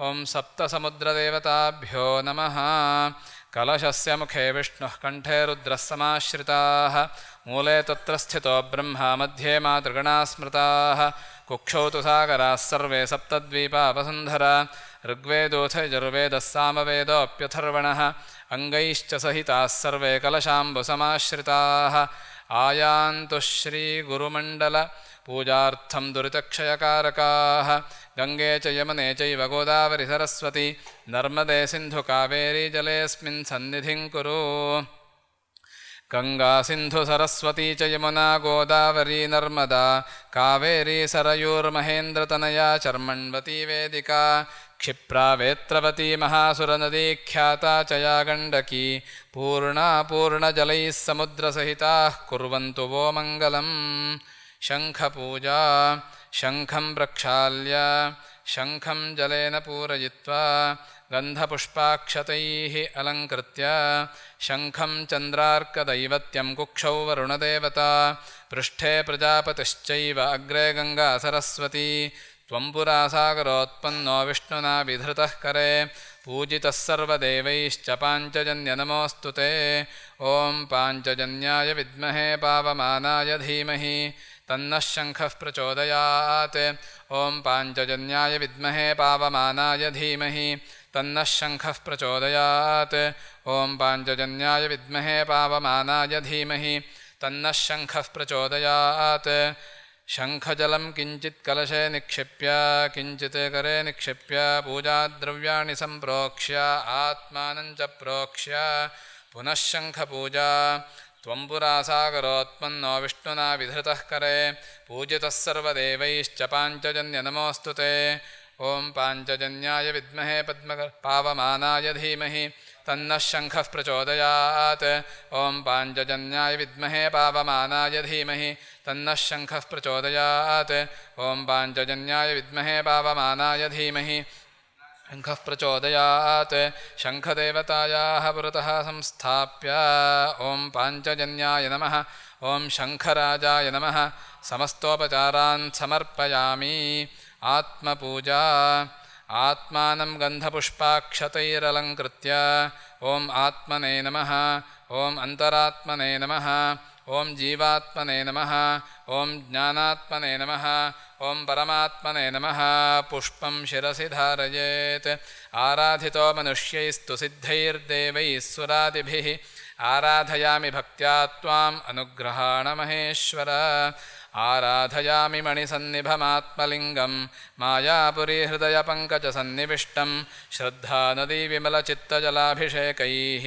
ओं सप्तसमुद्रदेवताभ्यो नमः। कलशस्य मुखे विष्णुः कंठे रुद्रः समाश्रिताः मूले तत्र स्थितो ब्रह्मा मध्ये मातृगणाः स्मृताः कुक्षौ तु सागराः सर्वे सप्तद्वीपा वसुन्धरा ऋग्वेदोऽथ यजुर्वेदः सामवेदोऽप्यथर्वणः अङ्गैश्च सहिताः सर्वे कलशाम्बुसमाश्रिताः आयान्तु श्रीगुरुमण्डल पूजार्थं दुरितक्षयकारकाः गङ्गे च यमुने चैव गोदावरि सरस्वती नर्मदे सिन्धु कावेरी जलेऽस्मिन् सन्निधिं कुरु। गङ्गा सिन्धु सरस्वती च यमुना गोदावरी नर्मदा कावेरी सरयूर्महेन्द्रतनया चर्मण्वती वेदिका क्षिप्रा वेत्रवती महासुरनदी ख्याता च या गण्डकी पूर्णा पूर्णजलैः समुद्रसहिताः कुर्वन्तु वो मङ्गलम्। शङ्खपूजा शङ्खं प्रक्षाल्य शङ्खं जलेन पूरयित्वा गन्धपुष्पाक्षतैः अलङ्कृत्य शङ्खं चन्द्रार्कदैवत्यं कुक्षौ वरुणदेवता पृष्ठे प्रजापतिश्चैव अग्रे गङ्गा सरस्वती त्वं पुरा सागरोत्पन्नो विष्णुना विधृतः करे पूजितः सर्वदेवैश्च पाञ्चजन्य नमोऽस्तु ते। ॐ पाञ्चजन्याय विद्महे पावमानाय धीमहि तन्नः शङ्खः प्रचोदयात्। ॐ पाञ्चजन्याय विद्महे पावमानाय धीमहि तन्नः शङ्खः प्रचोदयात्। ॐ पाञ्चजन्याय विद्महे पावमानाय धीमहि तन्नः शङ्खः प्रचोदयात्। शङ्खजलं किञ्चित् कलशे निक्षिप्य किञ्चित् करे निक्षिप्य पूजाद्रव्याणि सम्प्रोक्ष्य आत्मानं च प्रोक्ष्य पुनः शङ्खपूजा त्वं पुरा सागरोत्पन्नो विष्णुना विधृतः करे पूजितः सर्वदेवैश्च पाञ्चजन्य नमोऽस्तु ते ॐ पाञ्चजन्याय विद्महे पावमानाय धीमहि तन्नः शङ्खः प्रचोदयात् ॐ पाञ्चजन्याय विद्महे पावमानाय धीमहि तन्नः शङ्खः प्रचोदयात् ॐ पाञ्चजन्याय विद्महे पावमानाय धीमहि शङ्खः प्रचोदयात् शङ्खदेवतायाः पुरतः संस्थाप्य ॐ पाञ्चजन्याय नमः ॐ शङ्खराजाय नमः समस्तोपचारान् समर्पयामि आत्मपूजा आत्मानं गन्धपुष्पाक्षतैरलङ्कृत्य ॐ आत्मने नमः ॐ अन्तरात्मने नमः ॐ जीवात्मने नमः ॐ ज्ञानात्मने नमः ॐ परमात्मने नमः पुष्पं शिरसि धारयेत् आराधितो मनुष्यैस्तु सिद्धैर्देवैः सुरादिभिः आराधयामि भक्त्या त्वाम् अनुग्रहाण महेश्वर आराधयामि मणिसन्निभमात्मलिङ्गं मायापुरीहृदयपङ्कजसन्निविष्टं श्रद्धानदीविमलचित्तजलाभिषेकैः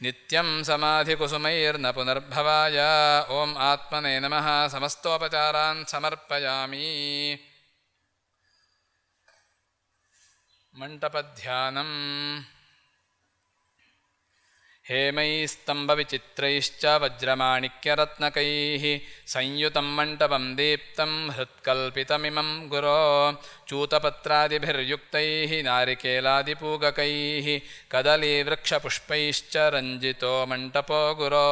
नित्यं समाधिकुसुमैर्न पुनर्भवाय ॐ आत्मने नमः समस्तोपचारान् समर्पयामि मण्डपध्यानम् हेमैस्तम्भविचित्रैश्च वज्रमाणिक्यरत्नकैः संयुतं मण्डपं दीप्तं हृत्कल्पितमिमं गुरो चूतपत्रादिभिर्युक्तैः नारिकेलादिपूगकैः कदलीवृक्षपुष्पैश्च रञ्जितो मण्टपो गुरो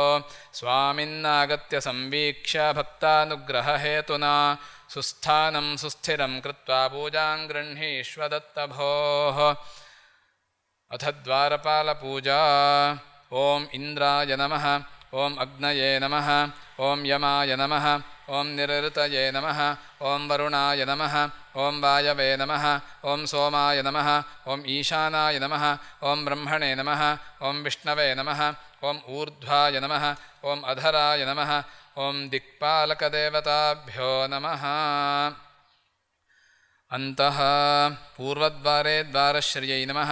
स्वामिन्नागत्य संवीक्ष्य भक्तानुग्रहहेतुना सुस्थानं सुस्थिरं कृत्वा पूजां गृह्णीष्व दत्तभोः अथ द्वारपालपूजा ॐ इन्द्राय नमः ॐ अग्नये नमः ॐ यमाय नमः ॐ निरृतये नमः ॐ वरुणाय नमः ॐ वायवे नमः ॐ सोमाय नमः ॐ ईशानाय नमः ॐ ब्रह्मणे नमः ॐ विष्णवे नमः ॐ ऊर्ध्वाय नमः ॐ अधराय नमः ॐ दिक्पालकदेवताभ्यो नमः अन्तः पूर्वद्वारे द्वारश्रियै नमः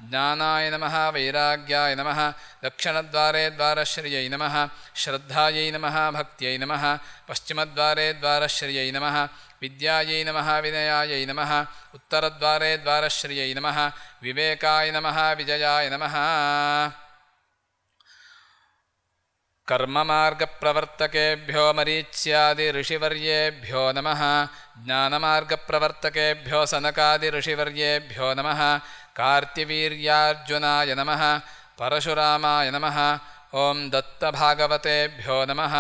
ज्ञानाय नमः वैराग्याय नमः दक्षिणद्वारे द्वारश्रियै नमः श्रद्धायै नमः भक्त्यै नमः पश्चिमद्वारे द्वारश्रियै नमः विद्यायै नमः विनयायै नमः उत्तरद्वारे द्वारश्रियै नमः विवेकाय नमः विजयाय नमः कर्ममार्गप्रवर्तकेभ्यो मरीच्यादिऋषिवर्येभ्यो नमः ज्ञानमार्गप्रवर्तकेभ्यो सनकादिऋषिवर्येभ्यो नमः कार्तिवीर्यार्जुनाय नमः परशुरामाय नमः ॐ दत्तभागवतेभ्यो नमः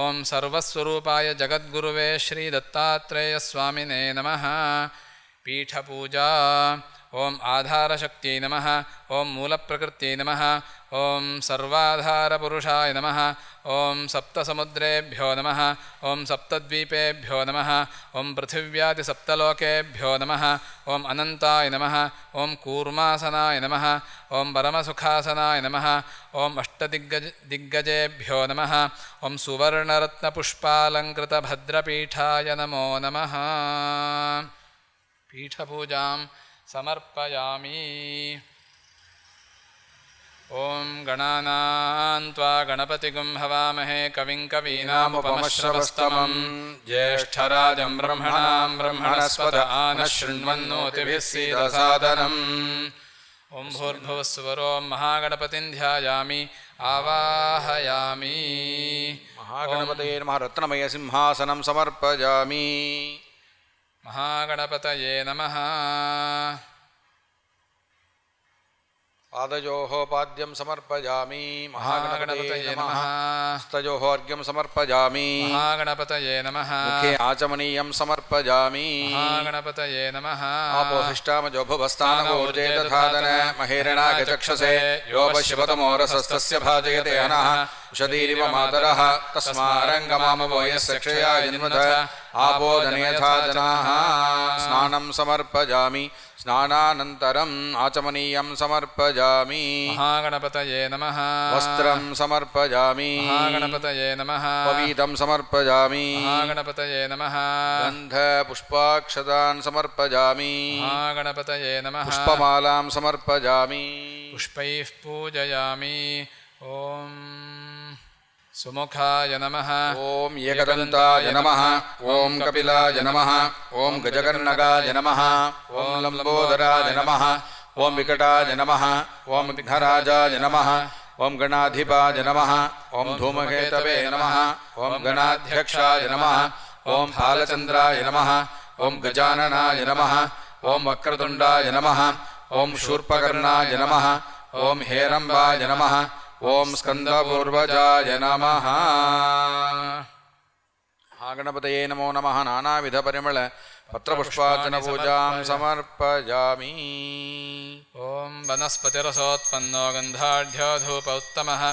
ॐ सर्वस्वरूपाय जगद्गुरुवे श्रीदत्तात्रेयस्वामिने नमः पीठपूजा ॐ आधारशक्त्यै नमः ॐ मूलप्रकृत्यै नमः ॐ सर्वाधारपुरुषाय नमः ॐ सप्तसमुद्रेभ्यो नमः ॐ सप्तद्वीपेभ्यो नमः ॐ पृथिव्यादिसप्तलोकेभ्यो नमः ॐ अनन्ताय नमः ॐ कूर्मासनाय नमः ॐ परमसुखासनाय नमः ॐ अष्टदिग्गजेभ्यो नमः ॐ सुवर्णरत्नपुष्पालङ्कृतभद्रपीठाय नमो नमः पीठपूजां समर्पयामि ॐ गणानां त्वा गणपतिगुं हवामहे कविं कवीनामुपमश्रवस्तमं ज्येष्ठराजं ब्रह्मणां ब्रह्मणस्पत आनशृण्वन्नोतिभिः सीदसादनम् ॐ भूर्भुवस्सुवरो महागणपतिं ध्यायामि आवाहयामि महागणपतये नमः रत्नमयसिंहासनं समर्पयामि महागणपतये नमः पादयोः पाद्यं समर्पयामि महागणपतये नमः हस्तयोः अर्घ्यं समर्पयामि महागणपतये नमः मुखे आचमनीयं समर्पयामि महागणपतये नमः आपोहिष्टामजो भुवस्तानगोर्जे दधादन महेरणागचक्षसे यो पश्यपतमोरसस्तस्य भाजयते हनः उषतीरिव मातरः तस्मारङ्गमामवो यस्य क्षयाय जन्मथ आपोदनयथा जनाः स्नानं समर्पयामि स्नानानन्तरम् आचमनीयं समर्पयामि महागणपतये नमः वस्त्रं समर्पयामि महागणपतये नमः पवीतं समर्पयामि महागणपतये नमः गन्धपुष्पाक्षतान् समर्पयामि महागणपतये नमः पुष्पमालां समर्पयामि पुष्पैः पूजयामि ॐ सुमुखाय नमः ॐ एकदन्ताय नमः ॐ कपिलाय नमः ॐ गजकर्णकाय नमः ॐ लम्बोदराय नमः ॐ विकटाय नमः ॐ विघ्नराजाय नमः ॐ गणाधिपाय नमः ॐ धूमकेतवे नमः ॐ गणाध्यक्षाय नमः ॐ फालचन्द्राय नमः ॐ गजाननाय नमः ॐ वक्रतुण्डाय नमः ॐ शूर्पकर्णाय नमः ॐ हेरम्बाय नमः ॐ स्कन्दपूर्वजाय नमः महागणपतये नमो नमः नानाविधपरिमळ पत्रपुष्पार्चनपूजां समर्पयामि ॐ वनस्पतिरसोत्पन्नो गन्धाढ्यो धूप उत्तमः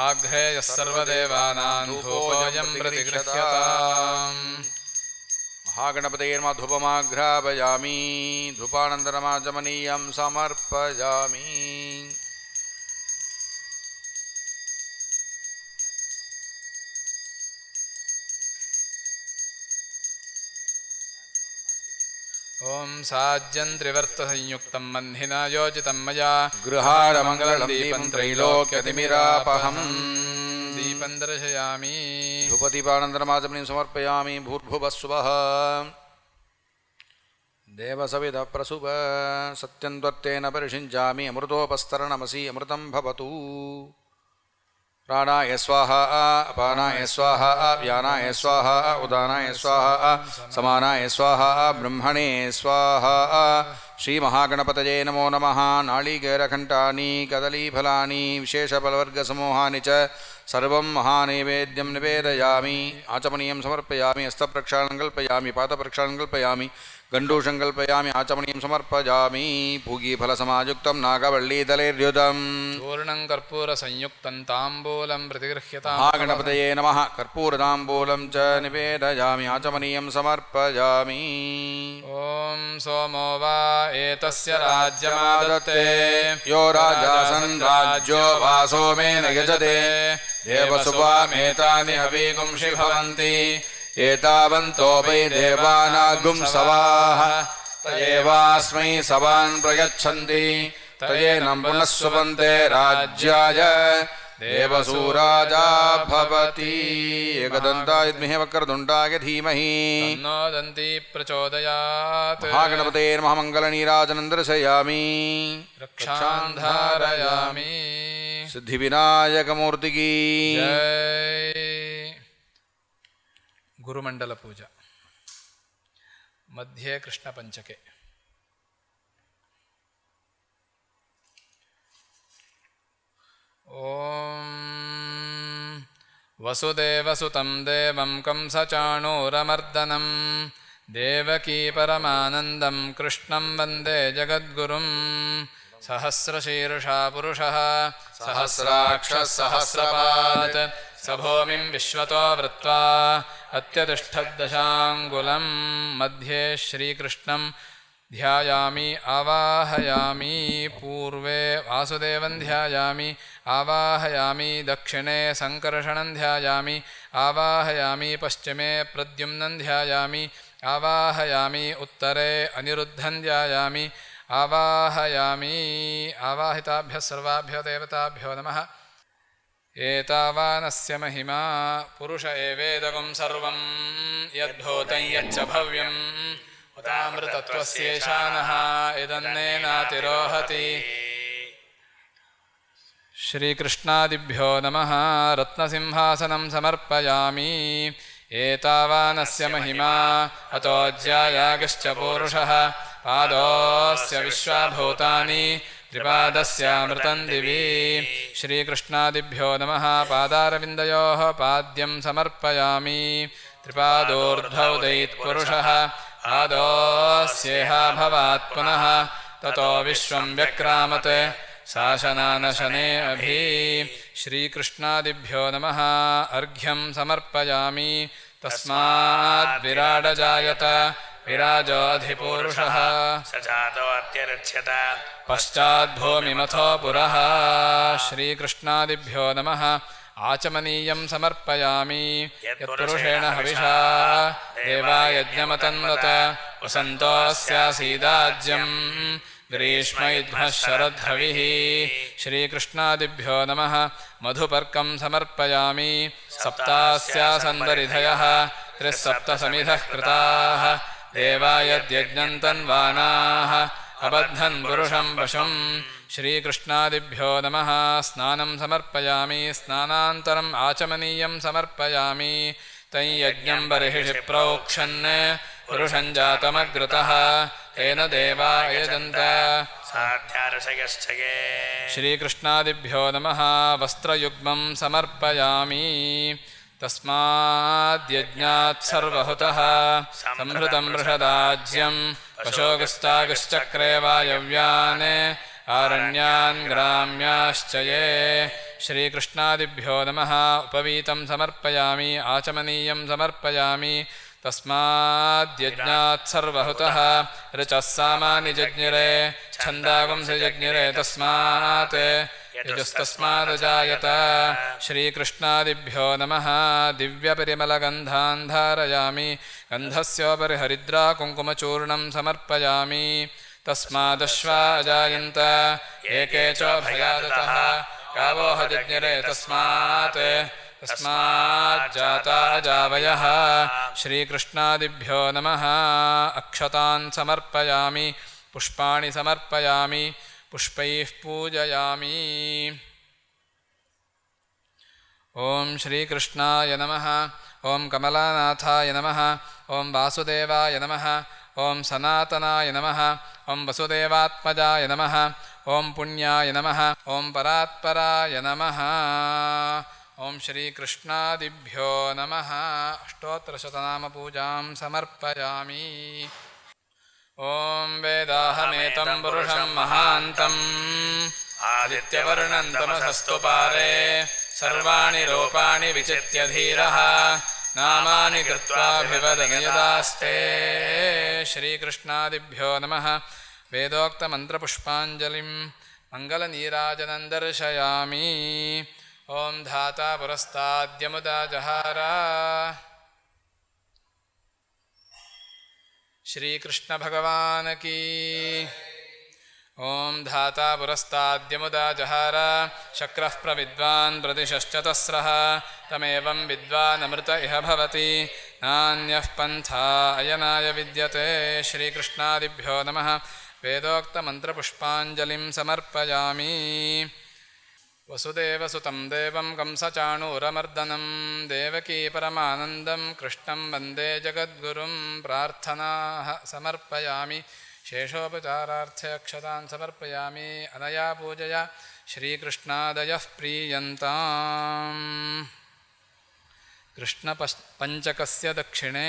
आघ्रेयः सर्वदेवानां धूपोऽयं प्रतिगृह्यताम् महागणपतये नमः धूपमाघ्रापयामि धूपानन्तरमाचमनीयं समर्पयामि ॐ साज्यं त्रिवर्तसंयुक्तं मह्निना योजितं मया गृहारमङ्गलं दीपं त्रैलोक्यतिमिरापहम् दीपं दर्शयामि धूपदीपानन्तरमाचमनीं समर्पयामि भूर्भुवस्सुवः देवसविधः प्रसुभ सत्यं त्वत्तेन परिषिञ्चामि अमृतोपस्तरणमसि अमृतं भवतु प्राणाय स्वाहा अपानाय स्वाहा व्यानाय स्वाहा उदानाय स्वाहा समानाय स्वाहा ब्रह्मणे स्वाहा श्रीमहागणपतये नमो नमः नाळिकेरघण्टानि कदलीफलानि विशेषफलवर्गसमूहानि च सर्वं महानैवेद्यं निवेदयामि आचमनीयं समर्पयामि हस्तप्रक्षालनं कल्पयामि पादप्रक्षालनं कल्पयामि गण्डूषं कल्पयामि आचमनीयं समर्पयामि पूगीफलसमायुक्तं नागवल्लीदलैर्युतं चूर्णं कर्पूरसंयुक्तं ताम्बूलं प्रतिगृह्यताम् महागणपतये नमः कर्पूरताम्बूलं च निवेदयामि आचमनीयं समर्पयामि ॐ सोमो वा एतस्य राज्यमादत्ते यो राजासन् राज्यो वा सोमेन यजते देवसुवामेतानि हवीगुंषि भवन्ति एतावन्तो वै देवानागुं सवाः तयेवास्मै सवान् प्रयच्छन्ति तयेनं पुनः सुपन्ते राज्याय देवसूराजा भवति एकदन्ताय विद्महे वक्रतुण्डाय धीमहि तन्नो दन्ती प्रचोदयात् महागणपतये नमः मङ्गलनीराजनं दर्शयामि रक्षां धारयामि सिद्धिविनायकमूर्ति की जय गुरुमण्डल पूजा मध्ये कृष्णपञ्चके ॐ वसुदेवसुतं देवं कंसचाणूरमर्दनं देवकी परमानन्दं कृष्णं वन्दे जगद्गुरुं सहस्रशीर्षा पुरुषः सहस्राक्षः सहस्रपात् स भूमिं विश्वतो वृत्वा अत्यतिष्ठद्दशाङ्गुलं मध्ये श्रीकृष्णं ध्यायामि आवाहयामि पूर्वे वासुदेवं ध्यायामि आवाहयामि दक्षिणे सङ्कर्षणं ध्यायामि आवाहयामि पश्चिमे प्रद्युम्नं ध्यायामि आवाहयामि उत्तरे अनिरुद्धं ध्यायामि आवाहयामि आवाहिताभ्यः सर्वाभ्यो देवताभ्यो नमः एतावानस्य महिमा पुरुष एवेदगुं सर्वं यद्भूतं यच्च भव्यम् उतामृतत्वस्येषानः इदन्नेनातिरोहति श्रीकृष्णादिभ्यो नमः रत्नसिंहासनं समर्पयामि एतावानस्य महिमा अतोऽज्यायागश्च पूरुषः पादोऽस्य विश्वाभूतानि त्रिपादस्यामृतं दिवि श्रीकृष्णादिभ्यो नमः पादारविन्दयोः पाद्यं समर्पयामि त्रिपादोर्ध्वौ दैत्पुरुषः पादोऽस्येह भवात् पुनः ततो विश्वं व्यक्रामत् शासनानशने अभि श्रीकृष्णादिभ्यो नमः अर्घ्यं समर्पयामि तस्माद् विराडजायत विराजोऽधिपूरुषः स जातोऽत्यरक्ष्यत पश्चाद्भूमिमथो पुरः श्रीकृष्णादिभ्यो नमः आचमनीयं समर्पयामि यत्पुरुषेण हविषा देवायज्ञमतन्वत वसन्तोऽस्यासीदाज्यं ग्रीष्मयुग्मः शरद्धविः श्रीकृष्णादिभ्यो नमः मधुपर्कं समर्पयामि सप्तास्यासन्दरिधयः 37 समिधः कृताः देवायद्यज्ञं तन्वानाः अबद्धन् पुरुषं पशुं श्रीकृष्णादिभ्यो नमः स्नानं समर्पयामि स्नानान्तरम् आचमनीयं समर्पयामि तैयज्ञं बर्हिषि प्रोक्षन् पुरुषं जातमग्रतः तेन देवा यजन्त साध्यार्षयश्चये श्रीकृष्णादिभ्यो नमः वस्त्रयुग्मं समर्पयामि तस्माद्यज्ञात् सर्वहुतः संहृतं वृषदाज्यं पशोगस्तागश्चक्रे वायव्यान् आरण्यान् ग्राम्याश्च ये श्रीकृष्णादिभ्यो नमः उपवीतं समर्पयामि आचमनीयं समर्पयामि तस्माद्यज्ञात् सर्वहुतः ऋचः सामानि जज्ञिरे छन्दागुंसि जज्ञिरे तस्मात् यजुस्तस्मादजायत श्रीकृष्णादिभ्यो नमः दिव्यपरिमलगन्धान् धारयामि गन्धस्योपरि हरिद्रा कुङ्कुमचूर्णं समर्पयामि तस्मादश्वा अजायन्त एके च भयादतः गावोह जज्ञिरे तस्माज्जाता जावयः श्रीकृष्णादिभ्यो नमः अक्षतान् समर्पयामि पुष्पाणि समर्पयामि पुष्पैः पूजयामि ॐ श्रीकृष्णाय नमः ॐ कमलानाथाय नमः ॐ वासुदेवाय नमः ॐ सनातनाय नमः ॐ वसुदेवात्मजाय नमः ॐ पुण्याय नमः ॐ परात्पराय नमः ॐ श्रीकृष्णादिभ्यो नमः अष्टोत्तरशतनामपूजां समर्पयामि ॐ वेदाहमेतं पुरुषं महान्तम् आदित्यवर्णं तमसस्तु पारे सर्वाणि रूपाणि विचित्य धीरः नामानि कृत्वाभिवदन् यदास्ते श्रीकृष्णादिभ्यो नमः वेदोक्तमन्त्रपुष्पाञ्जलिं मङ्गलनीराजनं दर्शयामि ॐ धाता पुरस्ताद्यमुदा जहार श्रीकृष्ण भगवान की ॐ धाता पुरस्ताद्यमुदा जहार शक्रः प्रविद्वान् प्रतिशश्चतस्रः तमेवं विद्वानमृत इह भवति नान्यः पन्था अयनाय विद्यते श्रीकृष्णादिभ्यो नमः वेदोक्तमन्त्रपुष्पाञ्जलिं समर्पयामि वसुदेवसुतं देवं कंसचाणूरमर्दनं देवकी परमानन्दं कृष्णं वन्दे जगद्गुरुं प्रार्थनाः समर्पयामि शेषोपचारार्थे अक्षतान् समर्पयामि अनया पूजया श्रीकृष्णादयः प्रीयन्ताम् कृष्णपञ्चकस्य दक्षिणे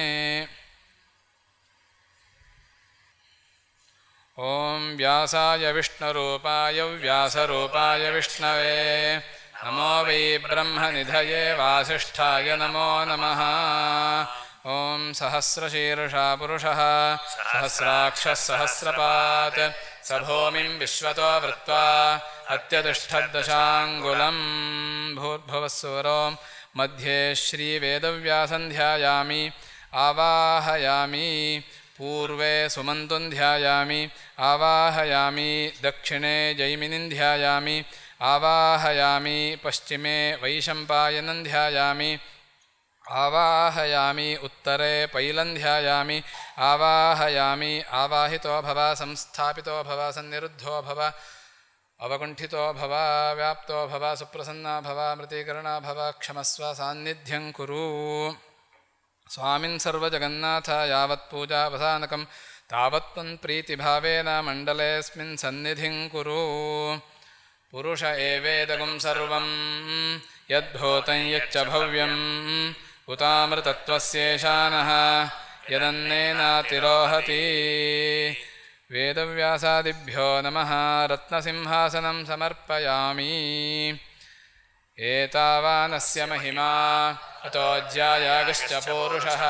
ॐ व्यासाय विष्णुरूपाय व्यासरूपाय विष्णवे नमो वै ब्रह्मनिधये वासिष्ठाय नमो नमः ॐ सहस्रशीर्षा पुरुषः सहस्राक्षः सहस्रपात् स भूमिं विश्वतो वृत्वा अत्यतिष्ठद्दशाङ्गुलं भूर्भुवस्सुवरो मध्ये श्रीवेदव्यासं ध्यायामि आवाहयामि पूर्वे सुमन्तुं ध्यायामि आवाहयामि दक्षिणे जैमिनिं ध्यायामि आवाहयामि पश्चिमे वैशम्पायनं ध्यायामि आवाहयामि उत्तरे पैलं ध्यायामि आवाहयामि आवाहितो भव संस्थापितो भव सन्निरुद्धो भव अवकुण्ठितो भव व्याप्तो भव सुप्रसन्ना भव मृतीकरणा भव क्षमस्व सान्निध्यं कुरु स्वामिन् सर्वजगन्नाथ यावत्पूजावसानकं तावत्त्वन्प्रीतिभावेन मण्डलेऽस्मिन् सन्निधिं कुरु पुरुष एवेदगुं सर्वं यद्भूतं यच्च भव्यम् उतामृतत्वस्येषानः यदन्नेनातिरोहति वेदव्यासादिभ्यो नमः रत्नसिंहासनं समर्पयामि एतावानस्य महिमा अतोऽध्यायागश्च पूरुषः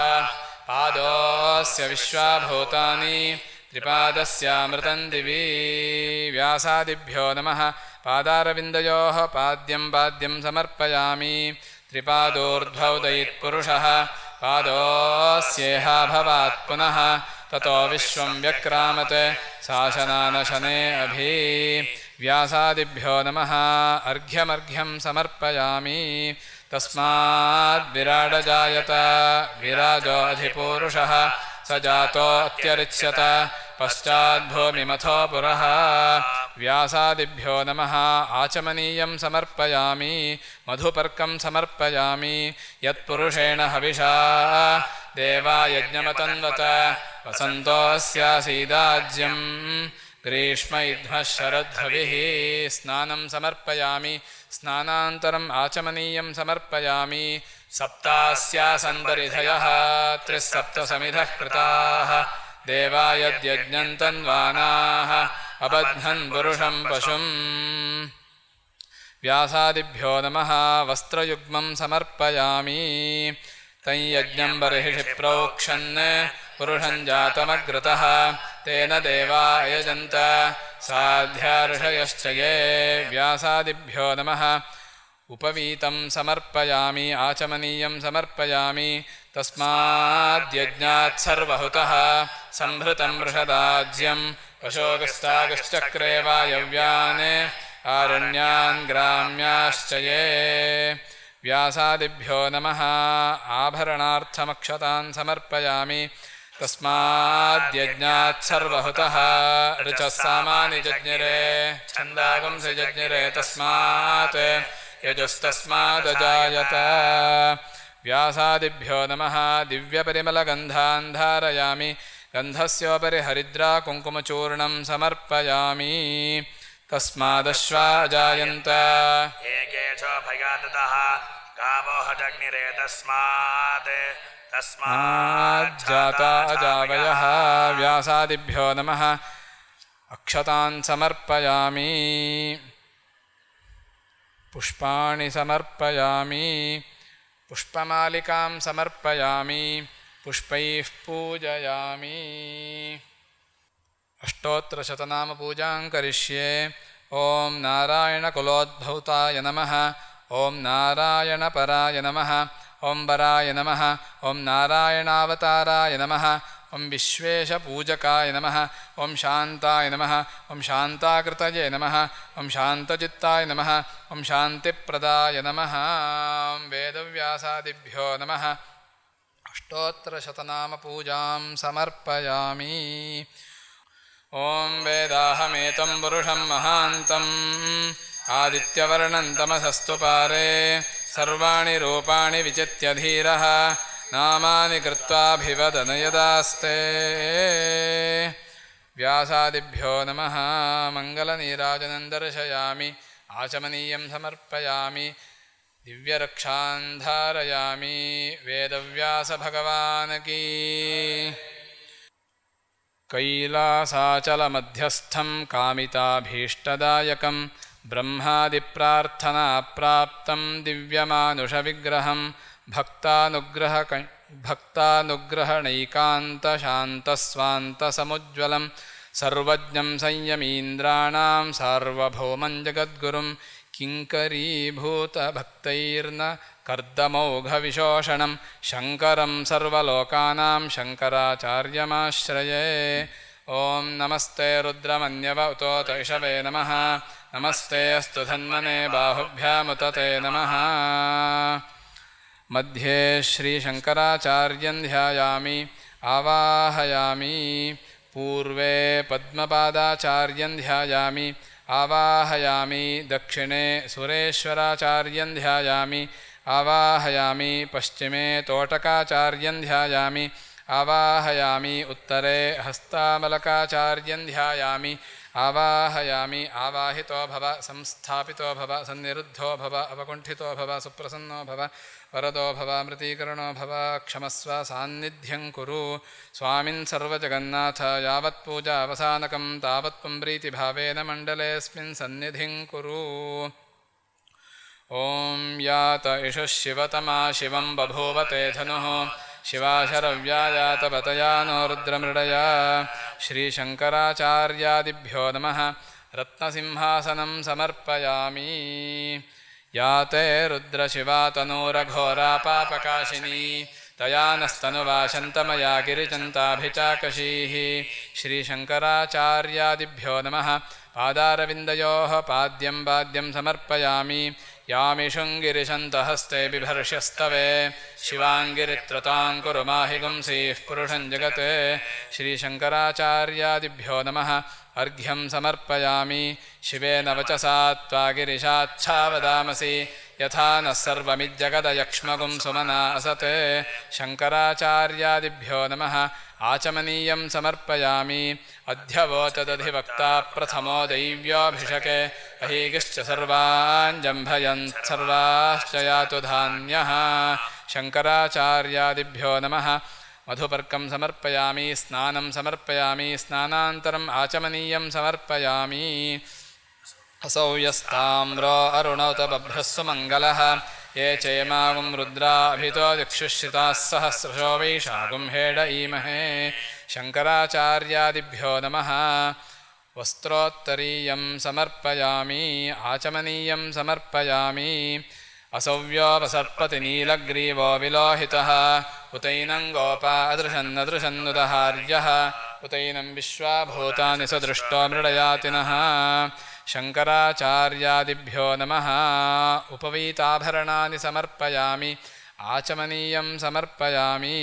पादोऽस्य विश्वाभूतानि त्रिपादस्यामृतं दिवि व्यासादिभ्यो नमः पादारविन्दयोः पाद्यं समर्पयामि त्रिपादोर्ध्वौदयित्पुरुषः पादोऽस्येह भवात् पुनः ततो विश्वं व्यक्रामत् शासनानशने अभि व्यासादिभ्यो नमः अर्घ्यमर्घ्यं समर्पयामि तस्माद्विराडजायत विराजो अधिपूरुषः स जातो अत्यरिच्यत पश्चाद्भूमिमथो पुरः व्यासादिभ्यो नमः आचमनीयं समर्पयामि मधुपर्कं समर्पयामि यत्पुरुषेण हविषा देवायज्ञमतन्वत वसन्तोऽस्यासीदाज्यं ग्रीष्मयुध्मः शरद्धविः स्नानं समर्पयामि स्नानान्तरम् आचमनीयं समर्पयामि सप्तास्यासन्दरिधयः त्रिस्सप्तसमिधः कृताः देवायद्यज्ञन्तन्वानाः अबध्नन् पुरुषं पशुम् व्यासादिभ्यो नमः वस्त्रयुग्मं समर्पयामि तञ्यज्ञं बर्हिषि प्रोक्षन् पुरुषं जातमग्रतः तेन देवा अयजन्त साध्यार्षयश्च ये व्यासादिभ्यो नमः उपवीतं समर्पयामि आचमनीयं समर्पयामि तस्माद्यज्ञात् सर्वहुतः संभृतं वृषदाज्यं पशोगस्तागश्चक्रे वायव्यान् आरण्यान् ग्राम्याश्च ये व्यासादिभ्यो नमः आभरणार्थमक्षतान् समर्पयामि तस्माद्यज्ञात् सर्वहुतः ऋचः सामानि जज्ञिरे छन्दागंसि जज्ञिरे तस्मात् यजुस्तस्मादजायत व्यासादिभ्यो नमः दिव्यपरिमलगन्धान् धारयामि गन्धस्योपरि हरिद्रा कुङ्कुमचूर्णं समर्पयामि तस्मादश्वा अजायन्त एकेशो भयादतः गावो हजग्निरे तस्माज्जाता अजावयः व्यासादिभ्यो नमः अक्षतान् समर्पयामि पुष्पाणि समर्पयामि पुष्पमालिकां समर्पयामि पुष्पैः पूजयामि अष्टोत्तरशतनामपूजां करिष्ये ॐ नारायणकुलोद्भूताय नमः ॐ नारायणपराय नमः ॐ वराय नमः ॐ नारायणावताराय नमः ॐ विश्वेशपूजकाय नमः ॐ शान्ताय नमः ॐ शान्ताकृतये नमः ॐ शान्तचित्ताय नमः ॐ शान्तिप्रदाय नमः वेदव्यासादिभ्यो नमः अष्टोत्तरशतनामपूजां समर्पयामि ॐ वेदाहमेतं पुरुषं महान्तम् आदित्यवर्णं तमसस्तु पारे सर्वाणि रूपाणि विचित्य धीरः नामानि कृत्वाभिवदन यदास्ते व्यासादिभ्यो नमः मङ्गलनीराजनं दर्शयामि आचमनीयं समर्पयामि दिव्यरक्षान् धारयामि वेदव्यासभगवान् की कैलासाचलमध्यस्थं कामिताभीष्टदायकं ब्रह्मादिप्रार्थनाप्राप्तं दिव्यमानुषविग्रहं भक्तानुग्रहणैकान्तशान्तस्वान्तसमुज्ज्वलं सर्वज्ञं संयमीन्द्राणां सार्वभौमं जगद्गुरुं किङ्करीभूतभक्तैर्न कर्दमौघविशोषणं शङ्करं सर्वलोकानां शङ्कराचार्यमाश्रये ॐ नमस्ते रुद्रमन्यव उतोतैषवे नमः नमस्ते अस्तु धन्वने बाहुभ्यामुतते नमः मध्ये श्रीशङ्कराचार्यं ध्यायामि आवाहयामि पूर्वे पद्मपादाचार्यं ध्यायामि आवाहयामि दक्षिणे सुरेश्वराचार्यं ध्यायामि आवाहयामि पश्चिमे तोटकाचार्यं ध्यायामि आवाहयामि उत्तरे हस्तामलकाचार्यं ध्यायामि आवाहयामि आवाहितो भव संस्थापितो भव सन्निरुद्धो भव अवकुण्ठितो भव सुप्रसन्नो भव वरदो भव मृतीकरणो भव क्षमस्व सान्निध्यं कुरु स्वामिन् सर्वजगन्नाथ यावत् पूजा अवसानकं तावत् त्वं प्रीतिभावेन मण्डलेऽस्मिन् सन्निधिं कुरु ॐ यात इषुः शिवतमा शिवं बभूवते धनुः शिवाशरव्यायातपतया नो रुद्रमृडया श्रीशङ्कराचार्यादिभ्यो नमः रत्नसिंहासनं समर्पयामि या ते रुद्रशिवा तनूरघोरा पापकाशिनी तया नस्तनुवाशन्तमया गिरिजन्ताभिचाकशीः श्रीशङ्कराचार्यादिभ्यो नमः पादारविन्दयोः पाद्यं पाद्यं समर्पयामि यामिषुङ्गिरिशन्तहस्ते बिभर्ष्यस्तवे शिवाङ्गिरित्रतां कुरु माहि गुंसीः पुरुषं जगत् श्रीशङ्कराचार्यादिभ्यो नमः अर्घ्यं समर्पयामि शिवेन वचसा त्वा गिरिशाच्छा वदामसि यथा नः सर्वमिज्जगदयक्ष्मगुं सुमना असत् शङ्कराचार्यादिभ्यो नमः आचमनीयं समर्पयामि अध्यवोचदधिवक्ता प्रथमो दैव्योऽभिषके अहीगिश्च सर्वान् जम्भयन् सर्वाश्च यातु धान्यः शङ्कराचार्यादिभ्यो नमः मधुपर्कं समर्पयामि स्नानं समर्पयामि स्नानान्तरम् आचमनीयं समर्पयामि असौ यस्ताम्रो अरुणोत बभ्रस्सु मङ्गलः ये चेमागुं रुद्राभितो दिक्षुश्रिताः सहस्रशो वैशागुं हेड ईमहे शङ्कराचार्यादिभ्यो नमः वस्त्रोत्तरीयं समर्पयामि आचमनीयं समर्पयामि असौव्योपसर्पति नीलग्रीवो विलोहितः उतैनं गोपा अदृशन्नदृशन्नुदहार्यः उतैनं विश्वाभूतानि सदृष्टो मृडयातिनः शङ्कराचार्यादिभ्यो नमः उपवीताभरणानि समर्पयामि आचमनीयं समर्पयामि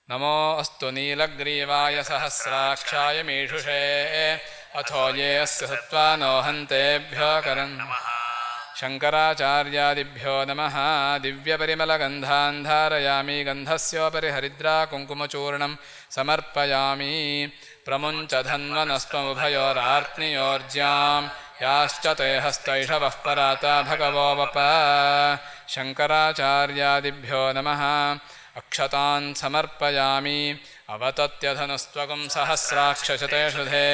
नमो अस्तु नीलग्रीवाय सहस्राक्षाय मीषुषे अथो ये अस्य सत्त्वानो हन्तेभ्यो करन् शङ्कराचार्यादिभ्यो नमः दिव्यपरिमलगन्धान् धारयामि गन्धस्योपरि हरिद्रा कुङ्कुमचूर्णं समर्पयामि प्रमुञ्च धन्वनस्त्वमुभयोरार्त्नियोर्ज्यां याश्च ते हस्तैषवः पराता भगवो वप शङ्कराचार्यादिभ्यो नमः अक्षतान् समर्पयामि अवतत्यधनुस्त्वगुं सहस्राक्षशते शुधे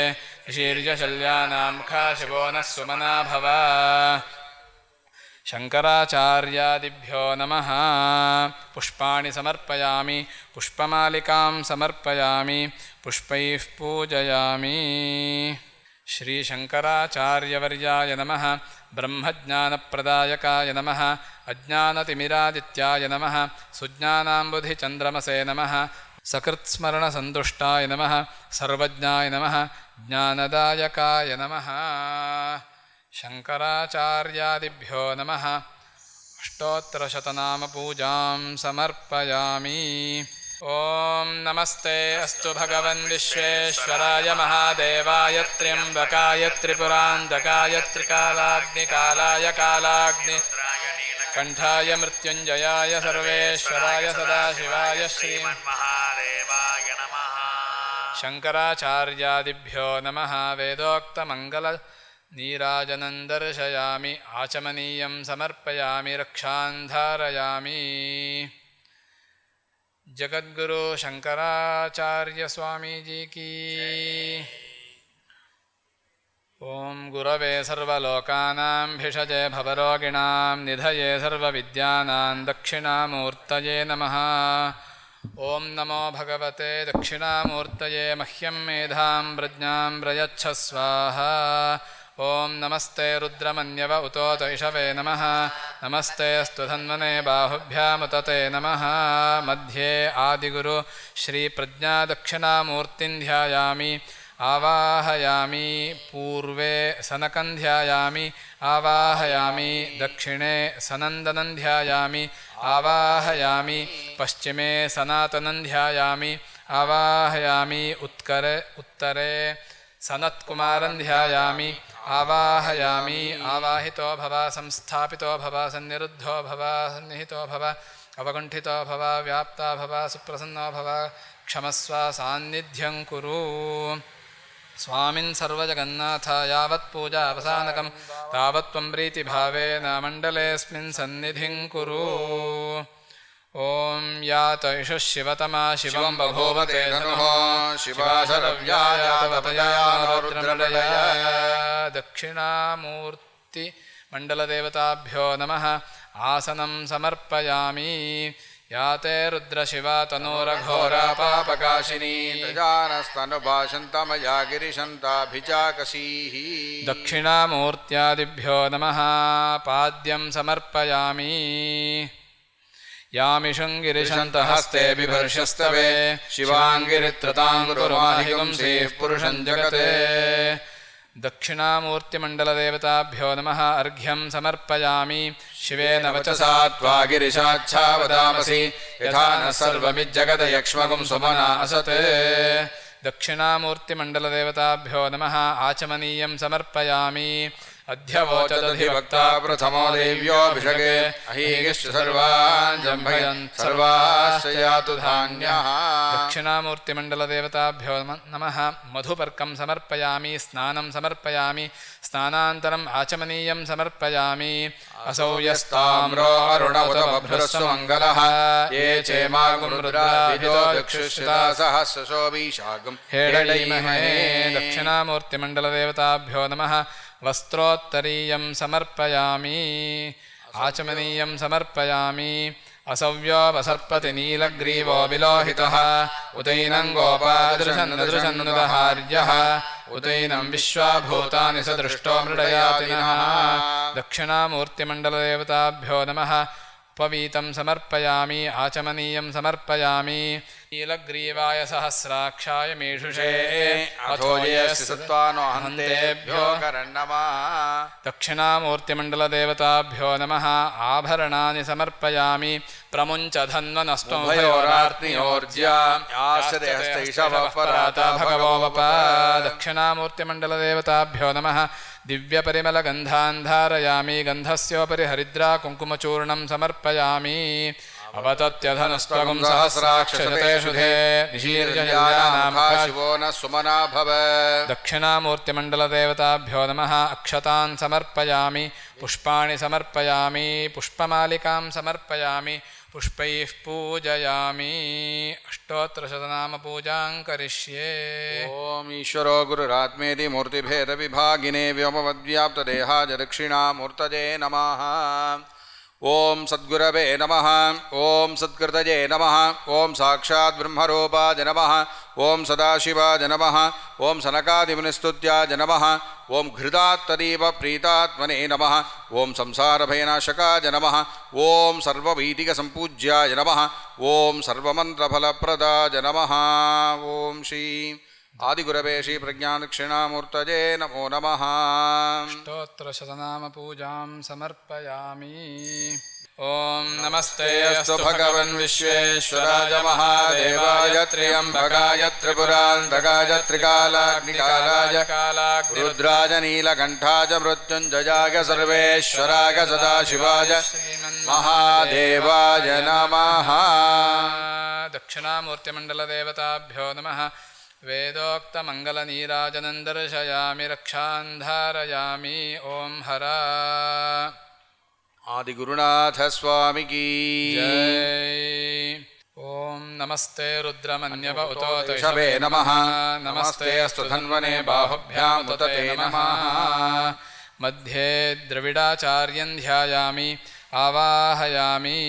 शीर्यशल्यानां खाशिवो नः सुमना भव शङ्कराचार्यादिभ्यो नमः पुष्पाणि समर्पयामि पुष्पमालिकां समर्पयामि पुष्पैः पूजयामि श्रीशङ्कराचार्यवर्याय नमः ब्रह्मज्ञानप्रदायकाय नमः अज्ञानतिमिरादित्याय नमः सुज्ञानाम्बुधिचन्द्रमसे नमः सकृत्स्मरणसन्तुष्टाय नमः सर्वज्ञाय नमः ज्ञानदायकाय नमः शङ्कराचार्यादिभ्यो नमः अष्टोत्तरशतनामपूजां समर्पयामि ॐ नमस्ते अस्तु भगवन् विश्वेश्वराय महादेवाय त्र्यम्बकाय त्रिपुरान्तकाय त्रिकालाग्निकालाय कालाग्नि कण्ठाय मृत्युञ्जयाय सर्वेश्वराय सदाशिवाय श्रीमन्महादेवाय नमः शङ्कराचार्यादिभ्यो नमः वेदोक्तमङ्गल नीराजनं दर्शयामि आचमनीयं समर्पयामि रक्षान् धारयामि जगद्गुरु शङ्कराचार्य स्वामीजी की ॐ गुरवे सर्वलोकानां भिषजे भवरोगिणां निधये सर्वविद्यानां दक्षिणामूर्तये नमः ॐ नमो भगवते दक्षिणामूर्तये मह्यं मेधां प्रज्ञां प्रयच्छ स्वाहा ॐ नमस्ते रुद्रमन्यव उतोत इषवे नमः नमस्ते अस्तु धन्वने बाहुभ्यामुतते नमः मध्ये आदिगुरु श्रीप्रज्ञादक्षिणामूर्तिं ध्यायामि आवाहयामि पूर्वे सनकं ध्यायामि आवाहयामि दक्षिणे सनन्दनं ध्यायामि आवाहयामि पश्चिमे सनातनं ध्यायामि आवाहयामि उत्तरे सनत्कुमारं ध्यायामि आवाहयामि आवाहितो भव संस्थापितो भव सन्निरुद्धो भव सन्निहितो भव अवकुण्ठितो भव व्याप्ता भव सुप्रसन्नो भव क्षमस्व सान्निध्यं कुरु स्वामिन् सर्वजगन्नाथ यावत् पूजा अवसानकं तावत् त्वं प्रीतिभावेन मण्डलेऽस्मिन् सन्निधिं कुरु ॐ यात इषः शिवतमा शिवं बभूवते धनुः शिवाशरव्यायातवतया रुद्रमण्डलया दक्षिणामूर्तिमण्डलदेवताभ्यो नमः आसनं समर्पयामि याते रुद्रशिवा तनूरघोरा पापकाशिनी जानस्तनुभाषन्तमया गिरिशन्ताभिचाकसीः दक्षिणामूर्त्यादिभ्यो नमः पाद्यं समर्पयामि यामिषं गिरिशन्तहस्ते बिभर्षस्तवे शिवाङ्गिरित्रतां गुरुमाहिगुंसेः पुरुषं जगते दक्षिणामूर्तिमण्डलदेवताभ्यो नमः अर्घ्यं समर्पयामि शिवेन वचसा त्वा गिरिशाच्छा वदामसि यथा न सर्वमिज्जगदयक्ष्मगुं सुमना असते दक्षिणामूर्तिमण्डलदेवताभ्यो नमः आचमनीयं समर्पयामि अध्यवोचदधिवक्ता प्रथमो देव्योऽभिषगे अहीगिश्च सर्वान् जम्भयन् सर्वाश्च यातु धान्यः दक्षिणामूर्तिमण्डलदेवताभ्यो नमः मधुपर्कं समर्पयामि स्नानं समर्पयामि स्नानान्तरम् आचमनीयं समर्पयामि असौ यस्ताम्रो अरुण उत बभ्रस्व मङ्गलः ये चेमागुं रुद्राभितो दक्षुश्रिता सहस्रशोभिशागं हेडीमहे दक्षिणामूर्तिमण्डलदेवताभ्यो नमः वस्त्रोत्तरीयं समर्पयामि आचमनीयं समर्पयामि असव्यो वसर्पति नीलग्रीवो विलोहितः उतैनं गोपादृशन्नदृशन्नुदहार्यः उतैनं विश्वाभूतानि स दृष्टो मृडयातिनः दक्षिणामूर्तिमण्डलदेवताभ्यो नमः उपवीतं समर्पयामि आचमनीयं समर्पयामि नीलग्रीवाय सहस्राक्षाय मेषुषे अथो हन्तेभ्यो करन्नमः दक्षिणामूर्तिमण्डलदेवताभ्यो नमः आभरणानि समर्पयामि प्रमुञ्च धन्वनस्तोभयोरार्तियोर्ज्यास्तेषवपराता भगवो वप दक्षिणामूर्तिमण्डलदेवताभ्यो नमः दिव्यपरिमलगन्धान् धारयामि गन्धस्योपरि हरिद्रा कुङ्कुमचूर्णं समर्पयामि अवतत्यधनस्त्वगुं सहस्राक्षशतेषु धे निशीर्जयानाशिवो न सुमना भव दक्षिणामूर्तिमण्डलदेवताभ्यो नमः अक्षतान् समर्पयामि पुष्पाणि समर्पयामि पुष्पमालिकां समर्पयामि पुष्पैः पूजयामि अष्टोत्तरशतनामपूजां करिष्ये ॐ ईश्वरो गुरुरात्मेति मूर्तिभेदविभागिने व्योमवद्व्याप्तदेहाय दक्षिणामूर्तये नमः ॐ सद्गुरवे नमः ॐ सत्कृतये नमः ॐ साक्षात् ब्रह्मरूपाय नमः ॐ सदाशिवाय नमः ॐ सनकादिमुनिस्तुत्याय नमः ॐ घृतात्तदीप प्रीतात्मने नमः ॐ संसारभयनाशकाय नमः ॐ सर्ववैदिकसम्पूज्याय नमः ॐ सर्वमन्त्रफलप्रदाय नमः ॐ श्री आदिगुरवे श्री प्रज्ञादक्षिणामूर्तये नमो नमः अष्टोत्तरशतनामपूजां समर्पयामि ॐ नमस्ते अस्तु भगवन् विश्वेश्वराय महादेवाय त्र्यम्बकाय त्रिपुरान्तकाय त्रिकालाग्निकालाय रुद्राय नीलकण्ठाय मृत्युञ्जयाय सर्वेश्वराय सदाशिवाय महादेवाय नमः दक्षिणामूर्तिमण्डलदेवताभ्यो नमः वेदोक्तमङ्गलनीराजनं दर्शयामि रक्षान् धारयामि ॐ हर आदिगुरुनाथ स्वामी की जय ॐ नमस्ते रुद्रमन्यव उतोतषवे नमः नमस्ते अस्तु धन्वने बाहुभ्याम् उतते नमः मध्ये द्रविडाचार्यं ध्यायामि आवाहयामि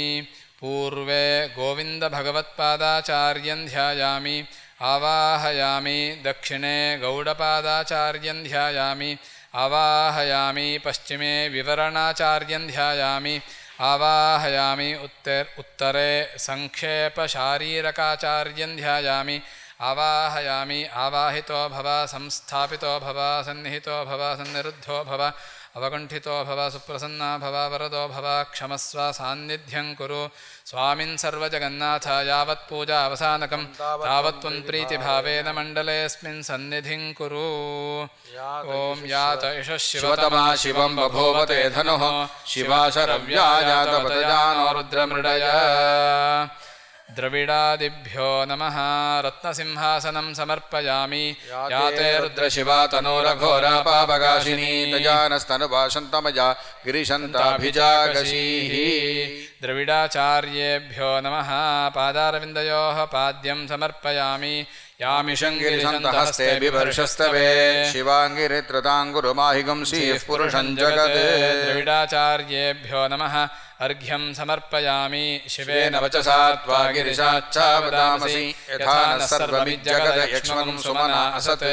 पूर्वे गोविन्दभगवत्पादाचार्यं ध्यायामि आवाहयामि दक्षिणे गौडपादाचार्यं ध्यायामि आवाहयामि पश्चिमे विवरणाचार्यं ध्यायामि आवाहयामि उत्तरे संक्षेपशारीरकाचार्यं ध्यायामि आवाहयामि आवाहितो भव संस्थापितो भव सन्निहितो भव सन्निरुद्धो भव अवकण्ठितो भव सुप्रसन्ना भव वरदो भव क्षमस्व सान्निध्यं कुरु स्वामिन् सर्वजगन्नाथ यावत् पूजा अवसानकं तावत् त्वन्प्रीतिभावेन मण्डलेऽस्मिन् सन्निधिं कुरु ॐ यात एष शिवतमा शिवं बभूवते धनुः शिवा शरव्या जातपतजानो रुद्रमृडय द्रविडादिभ्यो नमः रत्नसिंहासनं समर्पयामि याते रुद्रशिवा तनूरघोरा पापकाशिनी तजानस्तनुभाषन्तमजा गिरिशन्ताभिजागशीः द्रविडाचार्येभ्यो नमः पादारविन्दयोः पाद्यं समर्पयामि यामिषङ्गिरिशन्तहस्ते बिभर्षस्तवे शिवाङ्गिरित्रताङ्गुरुमाहिगुंसीः पुरुषं जगत् द्रविडाचार्येभ्यो नमः अर्घ्यं समर्पयामि शिवेन वचसा त्वा गिरिशाच्चावदामसि यथा न सर्वमिज्जगदयक्ष्मं सुमना असत्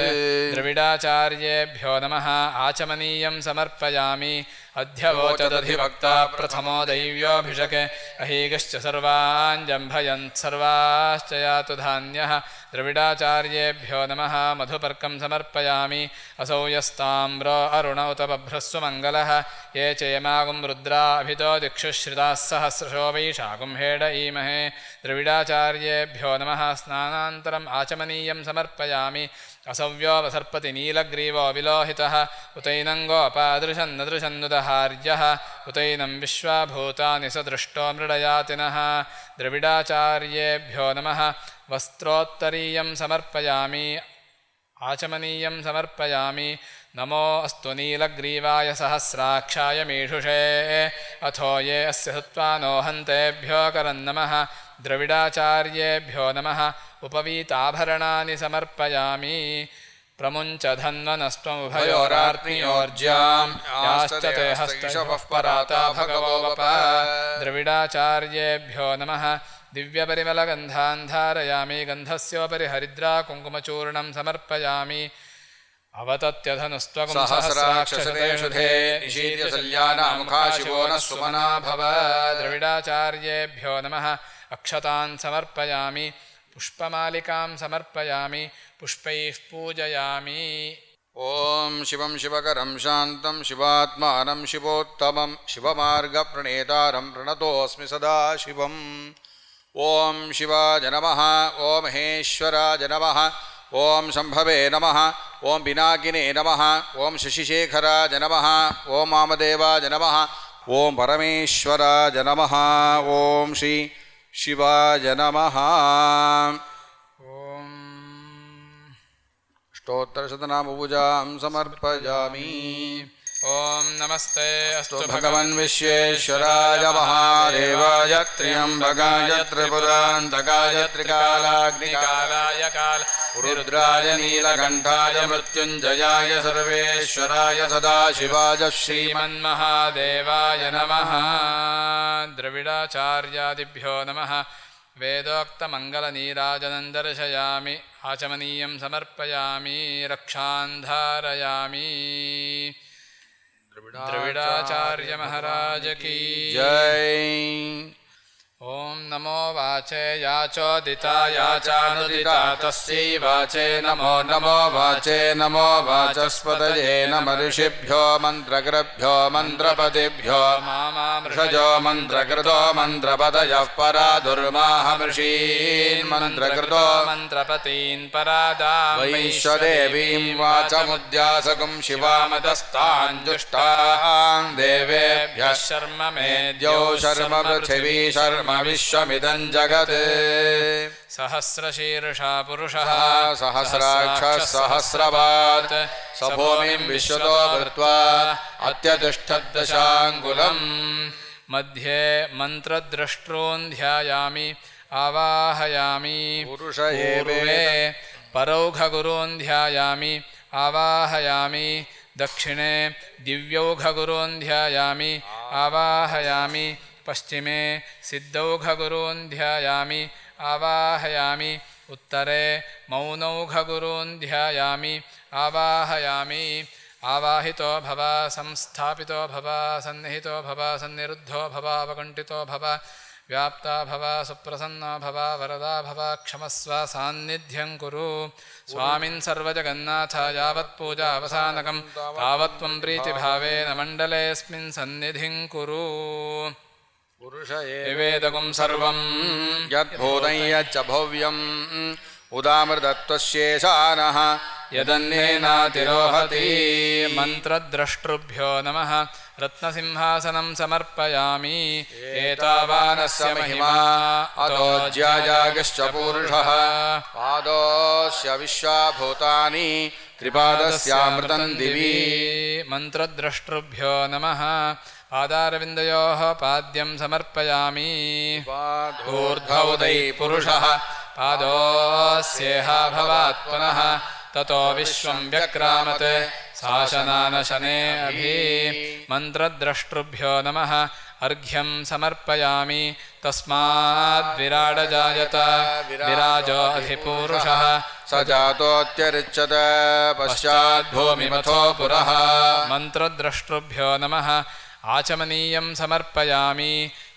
द्रविडाचार्येभ्यो नमः आचमनीयं समर्पयामि अध्यवोचदधिवक्ता प्रथमो दैव्योऽभिषके अहीगश्च सर्वान् जम्भयन् सर्वाश्च यातु धान्यः द्रविडाचार्येभ्यो नमः मधुपर्कं समर्पयामि असौ यस्ताम्रो अरुण उत बभ्रस्सु मङ्गलः ये चेमागुं रुद्रा अभितो दिक्षुश्रिताः सहस्रशो वैशाखुं हेड ईमहे द्रविडाचार्येभ्यो नमः स्नानान्तरम् आचमनीयं समर्पयामि असव्योऽवसर्पति नीलग्रीवो विलोहितः उतैनङ्गोपादृशन्नदृशन्नुदहार्यः उतैनं विश्वाभूतानि सदृष्टो मृडयातिनः द्रविडाचार्येभ्यो नमः वस्त्रोत्तरीयं समर्पयामि आचमनीयं समर्पयामि नमो अस्तु नीलग्रीवाय सहस्राक्षाय मीषुषे अथो ये अस्य हुत्वानो हन्तेभ्यो करन्नमः द्रविडाचार्येभ्यो नमः उपवीताभरणानि समर्पयामि प्रमुञ्च धन्वनस्त्वमुभयोरार्त्न्योर्ज्यां याश्च ते हस्तैषवः पराता भगवो वप द्रविडाचार्येभ्यो नमः दिव्यपरिमलगन्धान् धारयामि गन्धस्योपरि हरिद्रा कुङ्कुमचूर्णं समर्पयामि अवतत्यधनुस्त्वं सहस्राक्षशतेषुधे निशीर्यशल्यानामुखाशिवो नः सुमना भव द्रविडाचार्येभ्यो नमः अक्षतान् समर्पयामि पुष्पमालिकां समर्पयामि पुष्पैः पूजयामि ॐ शिवं शिवकरं शान्तं शिवात्मानं शिवोत्तमं शिवमार्गप्रणेतारं प्रणतोऽस्मि सदा शिवम् ॐ शिवाय नमः ॐ महेश्वराय नमः ॐ शम्भवे नमः ॐ पिनाकिने नमः ॐ शशिशेखराय नमः ॐ वामदेवाय नमः ॐ परमेश्वराय नमः ॐ श्री शिवाय नमः स्तोत्रशतनामपूजां समर्पयामि ॐ नमस्ते अस्तु भगवन् विश्वेश्वराय महादेवाय त्र्यम्बकाय त्रिपुरान्तकाय त्रिकालाग्निकालाय रुद्राय नीलकण्ठाय मृत्युञ्जयाय सर्वेश्वराय सदाशिवाय श्रीमन्महादेवाय नमः द्रविडाचार्यादिभ्यो नमः वेदोक्तमङ्गलनीराजनं दर्शयामि आचमनीयं समर्पयामि रक्षान् धारयामि द्रविडाचार्य महाराज की जय। ॐ नमो वाचे याचोदिता याचानुदिता तस्यै वाचे नमो नमो वाचे नमो वाचस्पतये नमः ऋषिभ्यो मन्त्रकृभ्यो मन्त्रपतिभ्यो मामामृषजो मन्त्रकृतो मन्त्रपतयः परा दुर्माहमृषीन् मन्त्रकृतो मन्त्रपतीन् परादां वैश्वदेवीं वाचमुद्यासकुं शिवामतस्ताञ्जुष्टां देवेभ्यः शर्म मेद्यौ शर्म पृथिवी शर्म विश्वमिदं जगत् सहस्रशीर्षा पुरुषः सहस्राक्षः सहस्रपात् स भूमिं विश्वतो भूत्वा अत्यतिष्ठद्दशाङ्गुलम् मध्ये मन्त्रद्रष्टॄन् ध्यायामि आवाहयामि पुरुष पूर्वे परौघगुरून् ध्यायामि आवाहयामि दक्षिणे दिव्यौघगुरून् ध्यायामि आवाहयामि पश्चिमे सिद्धौघगुरून् ध्यायामि आवाहयामि उत्तरे मौनौघगुरून् ध्यायामि आवाहयामि आवाहितो भव संस्थापितो भव सन्निहितो भव सन्निरुद्धो भव अवकण्ठितो भव व्याप्ता भव सुप्रसन्ना भव वरदा भव क्षमस्व सान्निध्यं कुरु स्वामिन् सर्वजगन्नाथ यावत् पूजा अवसानकं तावत् त्वं प्रीतिभावेन मण्डलेऽस्मिन् सन्निधिं कुरु पुरुष वेदकं सर्वं यद्भूतं यच्च भव्यम् उदामृतत्वशेषानः यदन्नेनातिरोहति मन्त्रद्रष्टृभ्यो नमः रत्नसिंहासनं समर्पयामि एतावानस्य महिमा अतोऽज्यायागश्च पूरुषः पादोऽस्य विश्वाभूतानि त्रिपादस्यामृतं दिवि मन्त्रद्रष्टृभ्यो नमः पादारविन्दयोः पाद्यं समर्पयामि ऊर्ध्वोदयी पुरुषः पादोऽस्येह भवात् पुनः ततो विश्वं व्यक्रामत् शासनानशने अभि मन्त्रद्रष्टृभ्यो नमः अर्घ्यं समर्पयामि तस्माद्विराडजायत विराजो अधिपूरुषः स जातोऽत्यरिच्यत पश्चाद्भूमिमथो पुरः मन्त्रद्रष्टृभ्यो नमः आचमनीयं समर्पयामि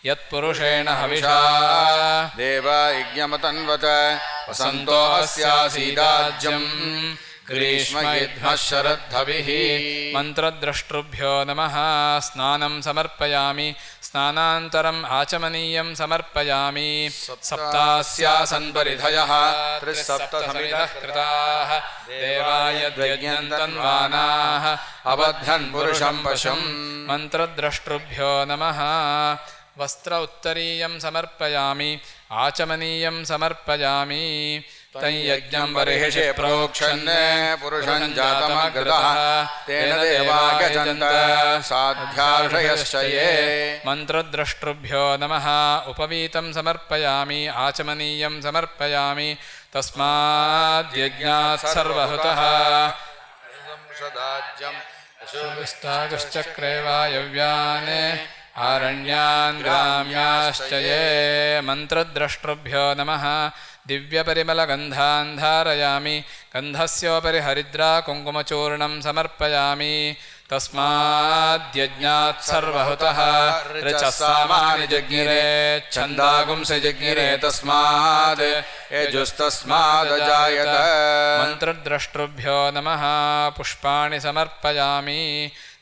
यत्पुरुषेण हविषा देवयज्ञमतन्वत वसन्तो अस्यासीदाज्यम् ग्रीष्मयुध्मः शरद्धविः मन्त्रद्रष्टृभ्यो नमः स्नानं समर्पयामि स्नानान्तरम् आचमनीयं समर्पयामि सप्तास्यासन् परिधयः त्रिसप्तसमितः कृताः देवाय द्वयज्ञन्तन्वानाः अबध्यन् पुरुषं पशुं मन्त्रद्रष्टृभ्यो नमः वस्त्र उत्तरीयं समर्पयामि आचमनीयं समर्पयामि तयज्ञं बर्हिषे प्रोक्षन् पुरुषं जातमग्रतः तेन देवा गजन्त साध्यार्षयश्च ये मन्त्रद्रष्टृभ्यो नमः उपवीतं समर्पयामि आचमनीयं समर्पयामि तस्माद्यज्ञात् सर्वहुतः विस्तागश्चक्रे वायव्यान् आरण्यान् ग्राम्याश्च ये मन्त्रद्रष्टृभ्यो नमः दिव्यपरिमलगन्धान् धारयामि गन्धस्योपरि हरिद्रा कुङ्कुमचूर्णं समर्पयामि तस्माद्यज्ञात् सर्वहुतः ऋचः सामानि जज्ञिरे छन्दागुंसि जज्ञिरे तस्माद् यजुस्तस्मादजायत मन्त्रद्रष्टृभ्यो नमः पुष्पाणि समर्पयामि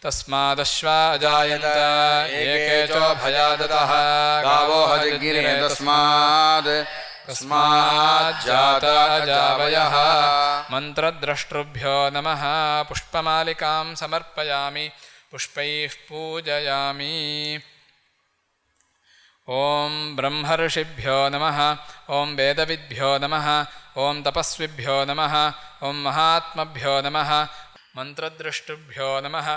तस्मादश्वा अजायन्त एके चोभयादतः गावो हजगिरे तस्माज्जाता अजावयः मन्त्रद्रष्टृभ्यो नमः पुष्पमालिकां समर्पयामि पुष्पैः पूजयामि ॐ ब्रह्मर्षिभ्यो नमः ॐ वेदविद्भ्यो नमः ॐ तपस्विभ्यो नमः ॐ महात्मभ्यो नमः मन्त्रद्रष्टृभ्यो नमः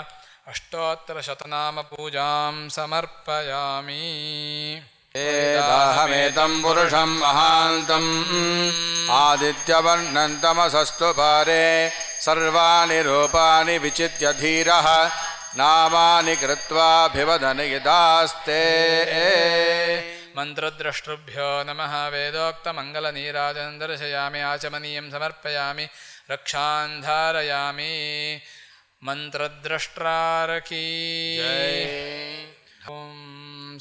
अष्टोत्तरशतनामपूजां समर्पयामि एदाहमेतं पुरुषं महान्तम् आदित्यवर्णन्तमसस्तु पारे सर्वाणि रूपाणि विचित्य धीरः नामानि कृत्वाभिवदन यदास्ते मन्त्रद्रष्टृभ्यो नमः वेदोक्तमङ्गलनीराजनं दर्शयामि आचमनीयं समर्पयामि रक्षान् धारयामि मन्त्रद्रष्ट्रारकी ॐ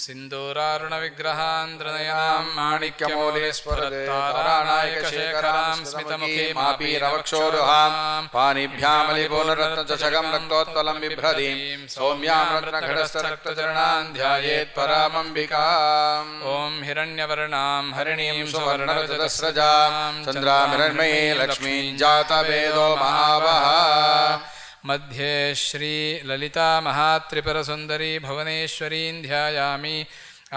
सिन्दूरारुणविग्रहान्द्रनयनां माणिक्यमौलिस्फुरत्तारानायकशेखरां स्मितमुखीमापीरवक्षोरुहां पाणिभ्यामलिपूर्णरत्नचषकं रक्तोत्पलं बिभ्रतीं सौम्यां रत्नघटस्थरक्तचरणान् ध्यायेत् परामम्बिकाम् ॐ हिरण्यवर्णां हरिणीं सुवर्णरजतस्रजां चन्द्रामिरण्मयी लक्ष्मीं जातवेदो महावः मध्ये श्री ललिता महात्रिपुरसुन्दरी भुवनेश्वरीं ध्यायामि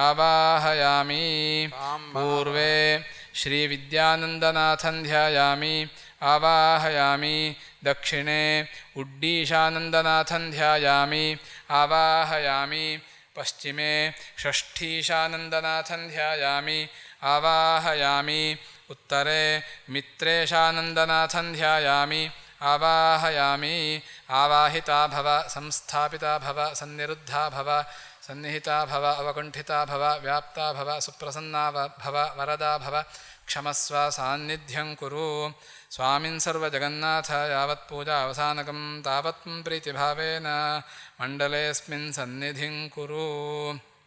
आवाहयामि पूर्वे श्रीविद्यानन्दनाथं ध्यायामि आवाहयामि दक्षिणे उड्डीशानन्दनाथं ध्यायामि आवाहयामि पश्चिमे षष्ठीशानन्दनाथं ध्यायामि आवाहयामि उत्तरे मित्रेशानन्दनाथं ध्यायामि आवाहयामि आवाहिता भव संस्थापिता भव सन्निरुद्धा भव सन्निहिता भव अवकुण्ठिता भव व्याप्ता भव सुप्रसन्ना भव वरदा भव क्षमस्व सान्निध्यं कुरु स्वामिन् सर्वजगन्नाथ यावत् पूजा अवसानकं तावत् प्रीतिभावेन मण्डलेऽस्मिन् सन्निधिं कुरु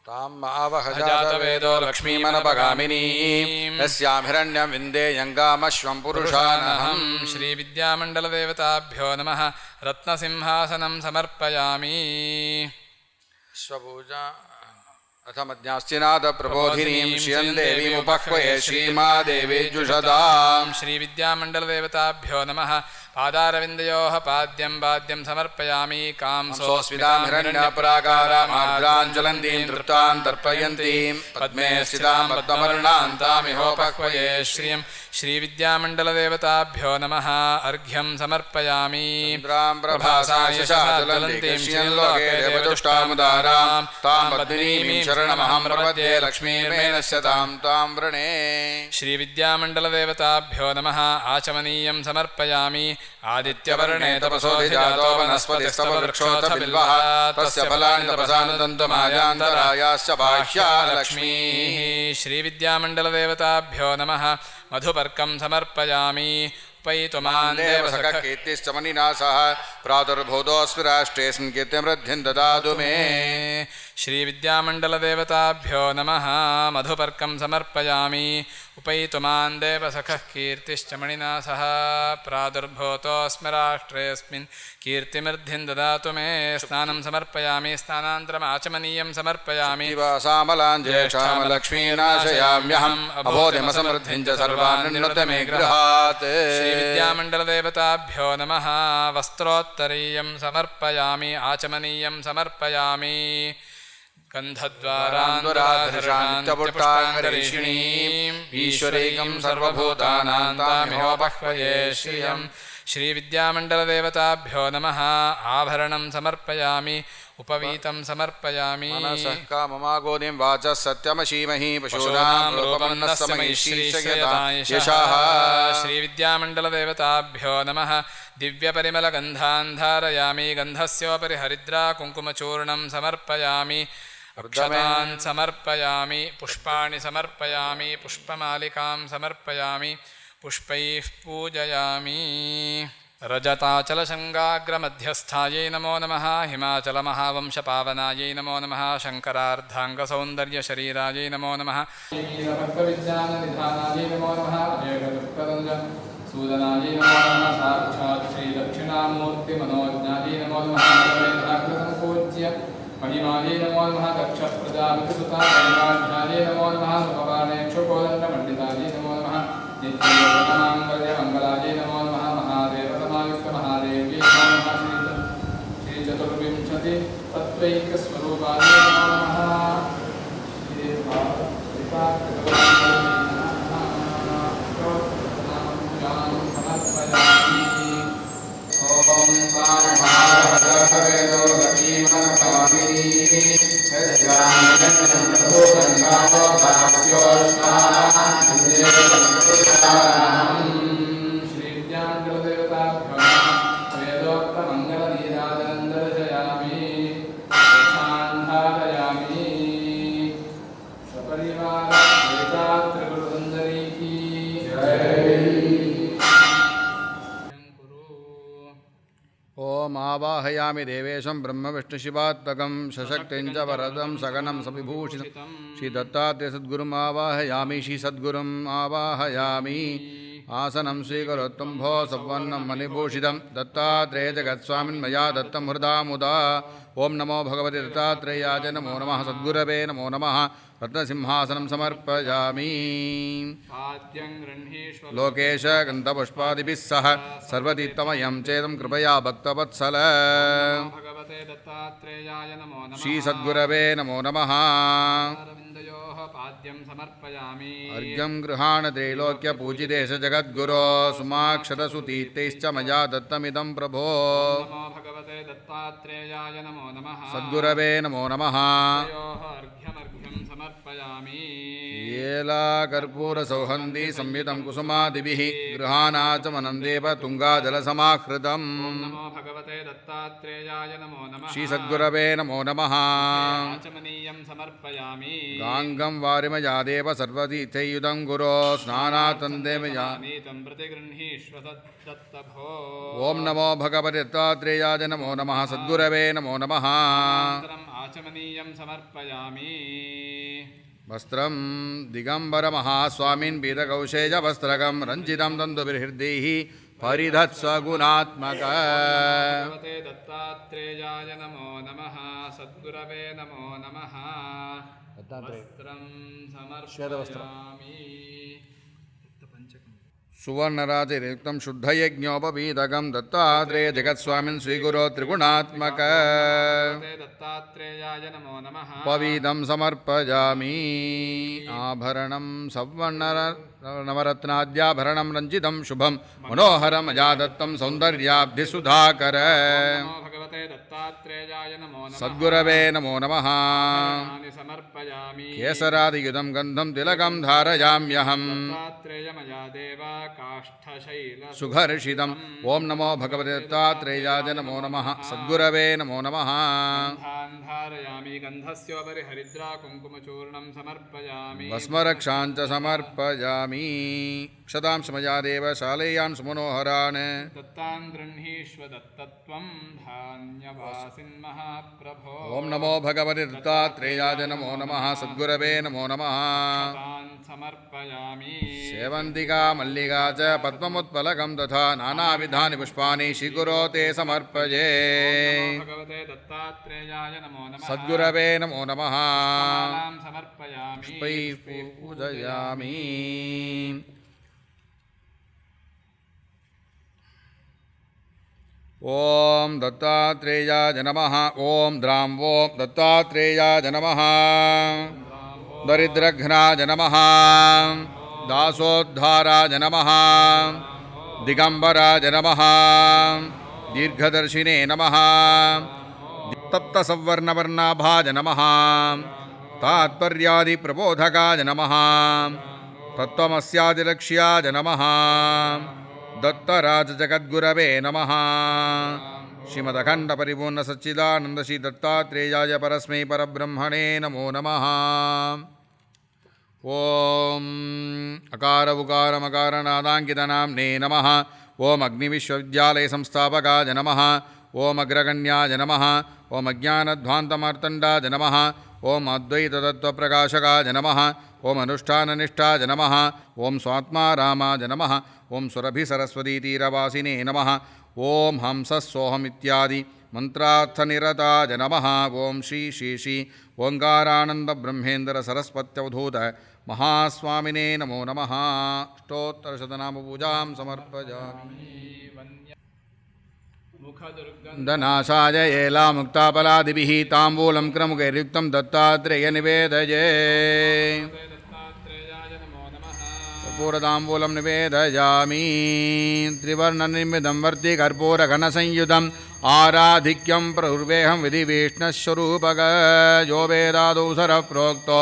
ताम् आवहजातवेदो लक्ष्मीमनपगामिनीं यस्यां हिरण्यं विन्देयङ्गामश्वं पुरुषानहम् श्रीविद्यामण्डलदेवताभ्यो नमः रत्नसिंहासनं समर्पयामि स्वपूजा अथ मध्यास्तिनाद प्रबोधिनीं श्रियं देवीमुपह्वये श्रीमादेवी जुषदाम् श्रीविद्यामण्डलदेवताभ्यो नमः पादारविन्दयोः पाद्यं वाद्यं समर्पयामि कांसोऽस्मितां हिरण्यपराकारामार्द्राञ्ज्वलन्तीं तृप्तां तर्पयन्तीं पद्मे स्थितां पद्मवर्णां तामिहोपह्वये श्रियं श्रीविद्यामण्डलदेवताभ्यो नमः अर्घ्यं समर्पयामि इन्द्रां प्रभासायशाज्वलन्तीं श्रियं लोके देवदुष्टामुदारां तां पद्मिनीं शरणमहं प्रपद्ये लक्ष्मीर्मेनस्य तां तां वृणे श्रीविद्यामण्डलदेवताभ्यो नमः आचमनीयं समर्पयामि आदित्यवर्णे तपसोऽधिजातो वनस्पतिस्तव वृक्षोऽथ बिल्वः तस्य फलानि तपसानुदन्तमायान्तरायाश्च बाह्या लक्ष्मीः श्रीविद्यामण्डलदेवताभ्यो नमः मधुपर्कं समर्पयामि उपैतुमान् देवसखः कीर्तिश्च मणिना सह प्रादुर्भूतोऽस्मि राष्ट्रेऽस्मिन् कीर्तिमृद्धिं ददातु मे श्रीविद्यामण्डलदेवताभ्यो नमः मधुपर्कं समर्पयामि उपैतुमान् देवसखः कीर्तिश्च मणिना सह प्रादुर्भूतोऽस्मि राष्ट्रेऽस्मिन् कीर्तिमृद्धिं ददातु मे स्नानं समर्पयामि स्नानान्तरमाचमनीयं समर्पयामि सामलां ज्येष्ठामलक्ष्मीनाशयाम्यहम् अबोधिमसमृद्धिं च सर्वान् निनुत मे गृहात् श्रीविद्यामण्डलदेवताभ्यो नमः वस्त्रोत्तरीयं समर्पयामि आचमनीयं समर्पयामि गन्धद्वारान्वराधरान्त्यपुष्टाङ्गरीषिणीम् ईश्वरीकं सर्वभूतानां तामिहोपह्वये श्रियं श्रीविद्यामण्डलदेवताभ्यो नमः आभरणं समर्पयामि उपवीतं समर्पयामि मनसः काममागोदिं वाचः सत्यमशीमहि पशूनां रूपं न समैश्रीशयतायशाः श्रीविद्यामण्डलदेवताभ्यो नमः दिव्यपरिमलगन्धान् धारयामि गन्धस्योपरि हरिद्रा कुङ्कुमचूर्णं समर्पयामि अक्षतान् समर्पयामि पुष्पाणि समर्पयामि पुष्पमालिकां समर्पयामि पुष्पैः पूजयामि रजताचलशङ्गाग्रमध्यस्थायै नमो नमः हिमाचलमहावंशपावनायै नमो नमः शङ्करार्धाङ्गसौन्दर्यशरीरायै नमो नमः भक्तविज्ञाननिधानायै नमो नमः सूदनायै नमो नमः साक्षात् श्रीदक्षिणामूर्तिमनोज्ञायै नमो नमः संपूज्य महिमायै नमो नमः दक्षप्रजापतिसुताय नमो नमः सुपवाणेक्षुकोदण्डमण्डितायै नमो नमः नित्ययोगमाङ्गल्यमङ्गलायै नमो नमः महादेवतमायुक्तमहादेव्यै नमः श्रीचतुर्विंशति तत्त्वैकस्वरूपायै नमो नमः आवाहयामि देवेशं ब्रह्मविष्णुशिवात्मकं सशक्तिं च वरदं सगनं सविभूषितं श्रीदत्तात्रेयसद्गुरुम् आवाहयामि श्रीसद्गुरुम् आवाहयामि आसनं स्वीकरोत्तं भो सवर्णं मणिभूषितं दत्तात्रेय जगत्स्वामिन् मया दत्तं हृदा मुदा ओं नमो भगवते दत्तात्रेयाय नमो नमः सद्गुरवे नमो नमः रत्नसिंहासनं समर्पयामि लोकेश गन्धपुष्पादिभिः सह सर्वतीर्थमयं चेदं कृपया भक्तवत्सल श्रीसद्गुरवे नमो नमः अर्घ्यं गृहाण त्रैलोक्यपूजितेश जगद्गुरो सुमाक्षरसुतीर्थैश्च मया दत्तमिदं प्रभो सद्गुरवे नमो नमः येलाकर्पूरसौहन्दी संयुतं कुसुमादिभिः गृहाणाचमनं देव तुङ्गाजलसमाहृतम् श्रीसद्गुरवे नमो नमः गाङ्गं वारिमया देव सर्वतीर्थैयुधं गुरो स्नानातन्देमया ॐ नमो भगवते दत्तात्रेयाय नमो नमः सद्गुरवे नमो नमः आचमनीयं समर्पयामि वस्त्रं दिगम्बरमहास्वामिन् पीतकौशेजवस्त्रकं रञ्जितं दन्तुभिर्हृद्यैः परिधत्स्वगुणात्मक भगवते दत्तात्रेयाय नमो नमः सद्गुरवे नमो नमः वस्त्रं समर्पयामि सुवर्णराजियुक्तं शुद्धयज्ञोपवीतकं दत्तात्रेय जगत्स्वामिन् स्वीकुरो त्रिगुणात्मक दत्तात्रेयाय नमो नमः पवीतं समर्पयामि आभरणं नवरत्नाद्याभरणं रञ्जितं शुभं मनोहरम् अजादत्तं सौन्दर्याब्धिसुधाकर नमो भगवते दत्तात्रेयाय नमो नमः सद्गुरवे नमो नमः समर्पयामि केसरादियुतं गन्धं तिलकं धारयाम्यहम् दत्तात्रेयमया देव काष्ठशैल सुघर्षितम् ॐ नमो भगवते दत्तात्रेयाय नमो नमः सद्गुरवे नमो नमः धारयामि गन्धस्योपरि हरिद्रा कुङ्कुमचूर्णं समर्पयामि भस्मरक्षाञ्च समर्पयामि क्षतांशमया देव शालेयां सुमनोहरान् दत्तान् गृह्णीष्व दत्तत्वं धान्यवासिन्महाप्रभो ॐ नमो भगवते दत्तात्रेयाय नमो नमः सद्गुरवे नमो नमः तान् समर्पयामि सेवन्तिका मल्लिका च पद्ममुत्पलकं तथा नानाविधानि पुष्पाणि श्रीगुरो ते समर्पये भगवते दत्तात्रेयाय नमो नमः सद्गुरवे नमो नमः मालां समर्पयामि पुष्पैः पूजयामि ॐ दत्तात्रेयाय नमः ॐ द्रां ॐ दत्तात्रेयाय नमः दरिद्रघ्नाय नमः दासोद्धाराय नमः दिगम्बराय नमः दीर्घदर्शिने नमः तप्तसवर्णवर्णाभाय नमः तात्पर्यादिप्रबोधकाय नमः तत्त्वमस्यादिलक्ष्याय नमः दत्तराजजगद्गुरवे नमः श्रीमदखण्डपरिपूर्णसच्चिदानन्दश्री दत्तात्रेयाय परस्मै परब्रह्मणे नमो नमः ॐ अकार उकारमकारनादाङ्कितनाम्ने नमः ॐ अग्निविश्वविद्यालयसंस्थापकाय नमः ॐ अग्रगण्याय नमः ॐ अज्ञानध्वान्तमार्तण्डाय नमः ॐ अद्वैततत्त्वप्रकाशकाय नमः ॐ अनुष्ठाननिष्ठाय नमः ॐ स्वात्मारामाय नमः ॐ सुरभिसरस्वतीतीरवासिने नमः ॐ हंसस्सोऽहमित्यादि मन्त्रार्थनिरताय नमः ॐ श्री श्री श्री ओङ्कारानन्दब्रह्मेन्द्रसरस्वत्यवधूत महास्वामिने नमो नमः अष्टोत्तरशतनामपूजां समर्पयामि दनाशाय एलामुक्तापलादिभिः ताम्बूलं क्रमुकैर्युक्तं दत्तात्रेयनिवेदये कर्पूरताम्बूलं निवेदयामि त्रिवर्णनिर्मितं वर्तिकर्पूरघनसंयुतम् आराधिक्यं प्रहुर्वेहं विधिवेष्णस्वरूपक यो वेदादौ सरः प्रोक्तो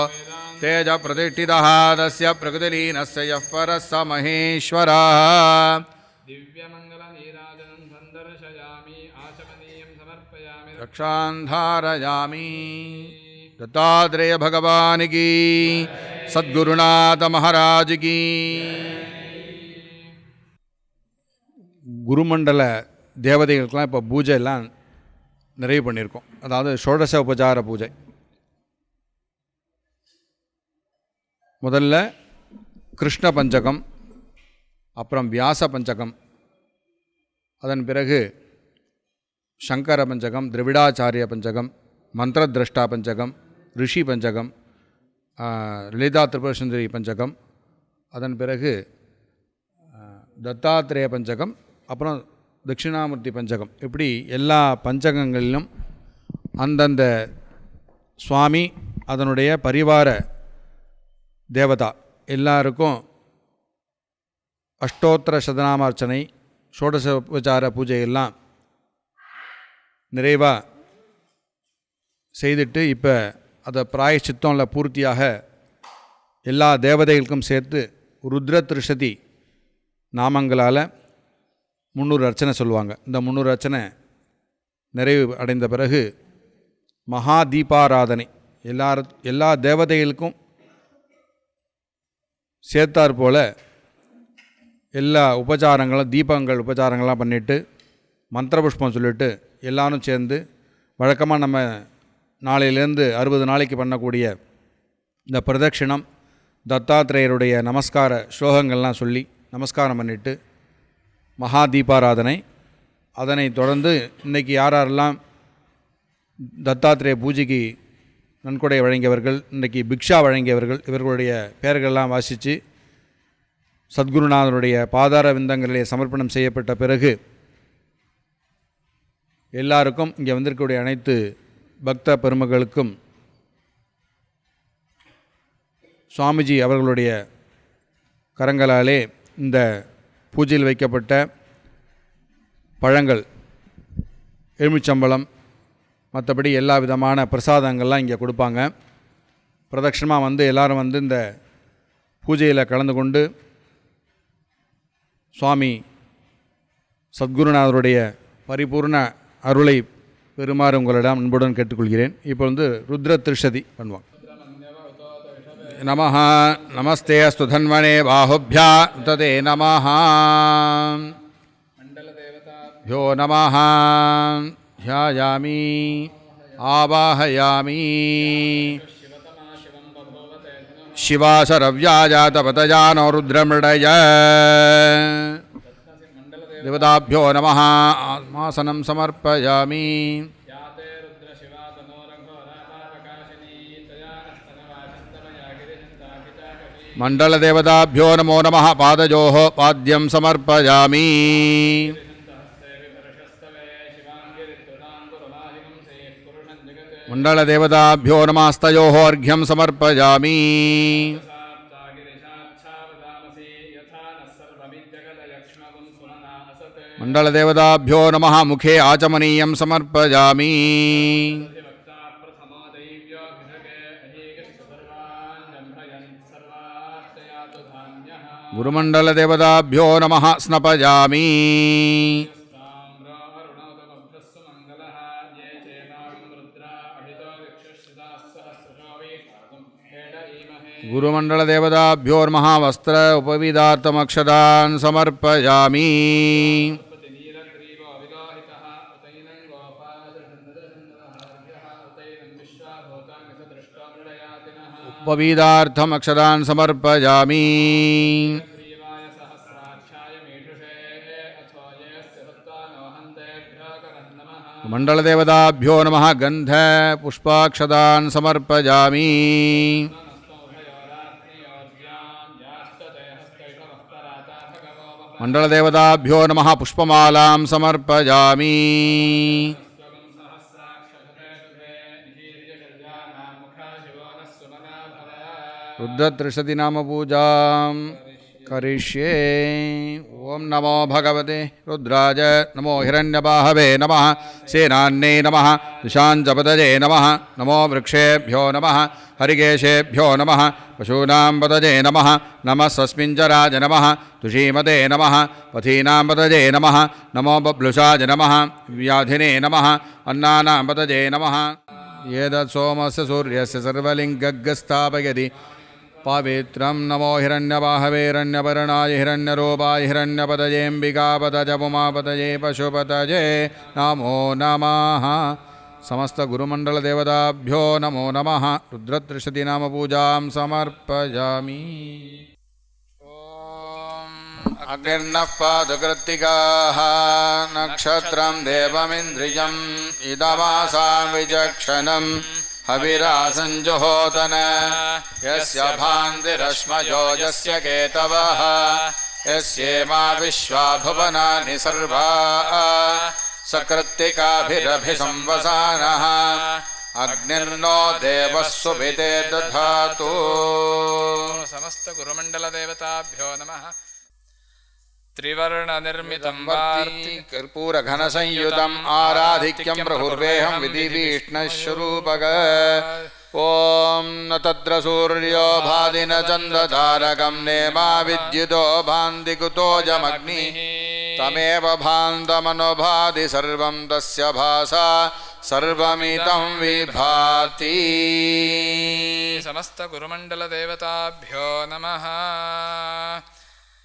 तेजप्रतिष्ठितः तस्य प्रकृतिलीनस्य यः परः स महेश्वरः दिव्यमङ्गलनीराजनं सन्दर्शयामि आचमनीयं समर्पयामि रक्षां धारयामि दत्तात्रेय भगवान की सद्गुरुनाथ महाराज की குருமண்டல தேவதைகளுக்கெல்லாம் இப்போ பூஜை எல்லாம் நிறைவு பண்ணியிருக்கோம். அதாவது ஷோடச உபச்சார பூஜை. முதல்ல கிருஷ்ண பஞ்சகம், அப்புறம் வியாச பஞ்சகம், அதன் பிறகு சங்கர பஞ்சகம், திரவிடாச்சாரிய பஞ்சகம், மந்திரதிரஷ்டா பஞ்சகம், ரிஷி பஞ்சகம், லலிதா திரிபுர சுந்தரி பஞ்சகம், அதன் பிறகு தத்தாத்திரேய பஞ்சகம், அப்புறம் தட்சிணாமூர்த்தி பஞ்சகம். இப்படி எல்லா பஞ்சகங்களிலும் அந்தந்த சுவாமி அதனுடைய பரிவார தேவதா எல்லாருக்கும் அஷ்டோத்திர சதநாமார்ச்சனை, ஷோடச உபச்சார பூஜையெல்லாம் நிறைவாக செய்துட்டு இப்போ அதை பிராயச்சித்தம்ல பூர்த்தியாக எல்லா தேவதைகளுக்கும் சேர்த்து ருத்ர திருஷதி நாமங்களால் 300 அர்ச்சனை சொல்லுவாங்க. இந்த 300 அர்ச்சனை நிறைவு அடைந்த பிறகு மகா தீபாராதனை எல்லா தேவதைகளுக்கும் சேர்த்தார் போல் எல்லா உபச்சாரங்களும் உபச்சாரங்கள்லாம் பண்ணிவிட்டு மந்திர புஷ்பம் சொல்லிவிட்டு எல்லாரும் சேர்ந்து வழக்கமாக நம்ம நாளையிலேருந்து 60 நாளைக்கு பண்ணக்கூடிய இந்த பிரதட்சிணம், தத்தாத்திரேயருடைய நமஸ்கார ஸ்லோகங்கள்லாம் சொல்லி நமஸ்காரம் பண்ணிவிட்டு மகா தீபாராதனை, அதனை தொடர்ந்து இன்றைக்கி யாரெல்லாம் தத்தாத்திரேய பூஜைக்கு நன்கொடை வழங்கியவர்கள், இன்றைக்கி பிக்ஷா வழங்கியவர்கள், இவர்களுடைய பெயர்களெல்லாம் வாசித்து சத்குருநாதனுடைய பாதார விந்தங்களிலே சமர்ப்பணம் செய்யப்பட்ட பிறகு எல்லாருக்கும், இங்கே வந்திருக்கக்கூடிய அனைத்து பக்த பெருமக்களுக்கும் சுவாமிஜி அவர்களுடைய கரங்களாலே இந்த பூஜையில் வைக்கப்பட்ட பழங்கள், எலுமிச்சம்பழம், மற்றபடி எல்லா விதமான பிரசாதங்கள்லாம் இங்கே கொடுப்பாங்க. பிரதட்சணமாக வந்து எல்லோரும் வந்து இந்த பூஜையில் கலந்து கொண்டு சுவாமி சத்குருநாதருடைய பரிபூர்ண அருளை பெறுமாறு உங்களிடம் அன்புடன் கேட்டுக்கொள்கிறேன். இப்போ வந்து ருத்ர திருஷதி பண்ணுவாங்க. நமஹ நமஸ்தே அஸ்து தன்வனே பாஹுப்யா ததே நமஹ யோ நமஹ ध्यायामि आवाहयामि शिवाशरव्याजातपतयानो रुद्रमृडय देवताभ्यो नमः आत्मासनं समर्पयामि मण्डलदेवताभ्यो नमो नमः पादयोः पाद्यं समर्पयामि मण्डलदेवताभ्यो नमस्तयोः अर्घ्यं समर्पयामि मण्डलदेवताभ्यो नमः मुखे आचमनीयं समर्पयामि गुरुमण्डलदेवताभ्यो नमः स्नपयामि गुरुमण्डलदेवताभ्यो नमः वस्त्र उपविदार्थमक्षदान् समर्पयामि उपविदार्थमक्षदान् समर्पयामि मण्डलदेवताभ्यो नमः गन्ध पुष्पाक्षदान् समर्पयामि मण्डलदेवताभ्यो नमः पुष्पमालां समर्पयामि रुद्रत्रिशति नाम पूजां करिष्ये। ओं नमो भगवते रुद्राय नमो हिरण्यबाहवे नमः सेनान्ये नमः दिशाञ्चपतये नमः नमो वृक्षेभ्यो नमः हरिकेशेभ्यो नमः पशूनां पतये नमः नमः सस्मिञ्जराज नमः तुषीमते नमः पथीनां पतये नमः नमो बब्लुषाज नमः व्याधिने नमः अन्नानां पतये नमः एतत् सोमस्य सूर्यस्य सर्वलिङ्गस्थापयति पवित्रं नमो हिरण्यबाहवेरण्यवर्णाय हिरण्यरूपाय हिरण्यपतयेऽम्बिकापतये उमापतये पशुपतये नमो नमः। समस्त गुरुमण्डलदेवताभ्यो नमो नमः। रुद्रत्रिशति नाम पूजां समर्पयामि। अग्निर्नः पादकृत्तिकाः नक्षत्रं देवमिन्द्रियम् इदमासां विचक्षणम् हविरासञ्जुहोतन यस्य भान्तिरश्मयो यस्य केतवः यस्येमा विश्वा भुवनानि सर्वा सकृत्तिकाभिरभिसंवसानः अग्निर्नो देवः सुविते दधातु। समस्त गुरुमण्डलदेवताभ्यो नमः। त्रिवर्णनिर्मितं कर्पूरघनसंयुतम् आराधिक्यं प्रहुर्वेहं विधिभीष्णस्वरूपक ॐ न तत्र सूर्यो भाति न चन्द्रतारकं नेमा विद्युतो भान्ति कुतोऽयमग्निः तमेव भान्तमनुभाति सर्वं तस्य भासा सर्वमिदं विभाति। समस्त गुरुमण्डलदेवताभ्यो नमः।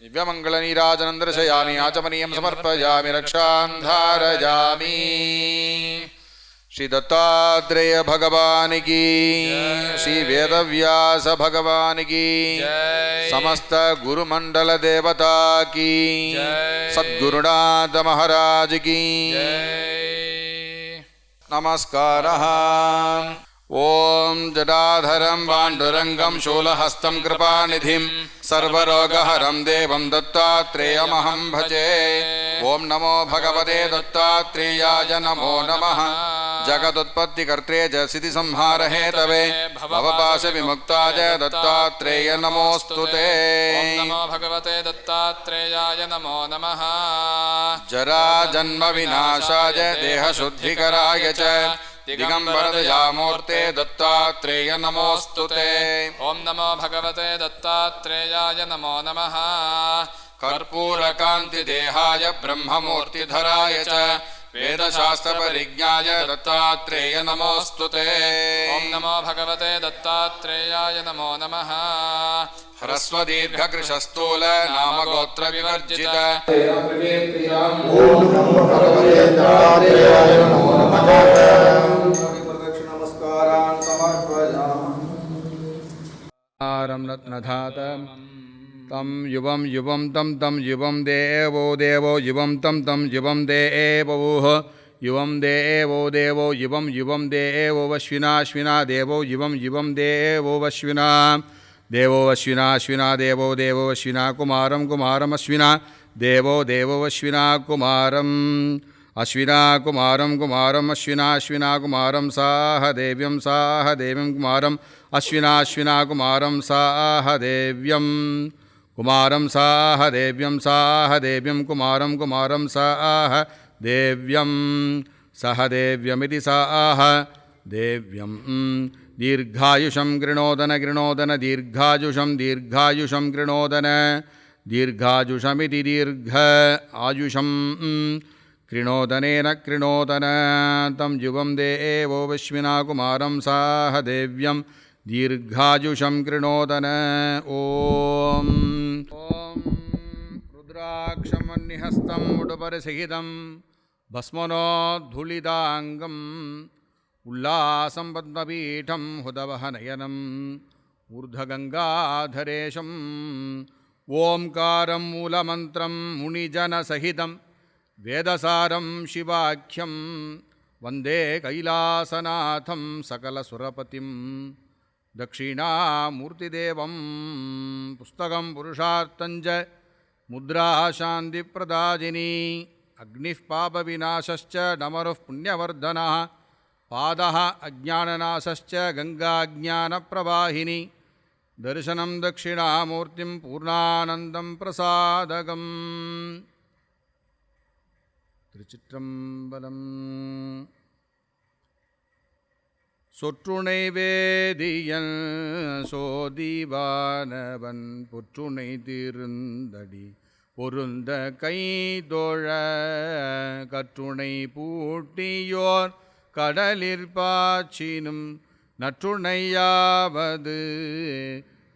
दिव्यमङ्गलनीराजनं दर्शयामि आचमनीयं समर्पयामि रक्षां धारयामि। श्री दत्तात्रेय भगवान की, श्री वेदव्यास भगवान की, समस्त गुरुमंडल देवता की, सद्गुरुनाथ महाराज की नमस्कारः। ओम जटाधरं पाण्डुरंगं शूलहस्तं कृपानिधिं सर्वरोगहरं देवं दत्तात्रेयमहं भजे। ओम नमो भगवते दत्तात्रेयाय नमो नमः। जगदुत्पत्तिकर्त्रे च सिद्धिसंहार हेतवे भवपाश विमुक्ताय दत्तात्रेय नमोस्तुते। ओम नमो भगवते दत्तात्रेयाय नमो नमः। जरा जन्म विनाशाय देहशुद्धिकराय च दिगंबरदयामूर्ते दत्तात्रेय नमोस्तुते। ओम नमो भगवते दत्तात्रेयाय नमो नमः। कर्पूरकान्तिदेहाय ब्रह्ममूर्तिधराय च वेदशास्त्रपरिज्ञाय दत्तात्रेय नमोस्तुते। ओम नमो भगवते दत्तात्रेयाय नमो नमः। ह्रस्वदीर्घकृशस्थूल नामगोत्र विवर्जित नमस्कारान् समर्पयामि। रत्नधातं तं युवं युवं तं युवं देवो देवो युवं तं युवं देवोः युवं देवो देवो युवं युवं देवो वश्विना देवो युवं युवं देवो वश्विना देवो अश्विना देवो देवो अश्विना कुमारं कुमारमश्विना देवो देवो अश्विना कुमारम् अश्विना कुमारम् अश्विना कुमारं साह देव्यं कुमारम् अश्विना कुमारं साह देव्यं कुमारं साह देव्यं कुमारं साह देव्यं सह देव्यमिति साह देव्यं दीर्घायुषं गृणोदन दीर्घायुषं गृणोदन दीर्घायुषमिति दीर्घ आयुषं कृणोदनेन कृणोदन तं युवं देवो वश्विना कुमारं साह देव्यं दीर्घायुषं कृणोदन। ओम रुद्राक्षमन्निहस्तं उडुपरिसहितं भस्मनोद्धूलिताङ्गम् उल्लासं पद्मपीठं हुदवहनयनम् ऊर्ध्वगङ्गाधरेशम् ओंकारं मूलमन्त्रं मुनिजनसहितं वेदसारं शिवाख्यं वन्दे कैलासनाथं सकलसुरपतिं दक्षिणामूर्तिदेवं पुस्तकं पुरुषार्थञ्च मुद्रा शान्तिप्रदायिनी अग्निः पापविनाशश्च डमरुः पुण्यवर्धनः पादः अज्ञाननाशश्च गङ्गाज्ञानप्रवाहिनी दर्शनं दक्षिणामूर्तिं पूर्णानन्दं प्रसादकम्। திருச்சிற்றம்பலம். சொற்றுணை வேதியன் சோதிவானவன் பொற்றுணை திருந்தடி பொருந்த கைதொழ கற்றுணை பூட்டியோர் கடலிற் பாய்ச்சினும் நற்றுணையாவது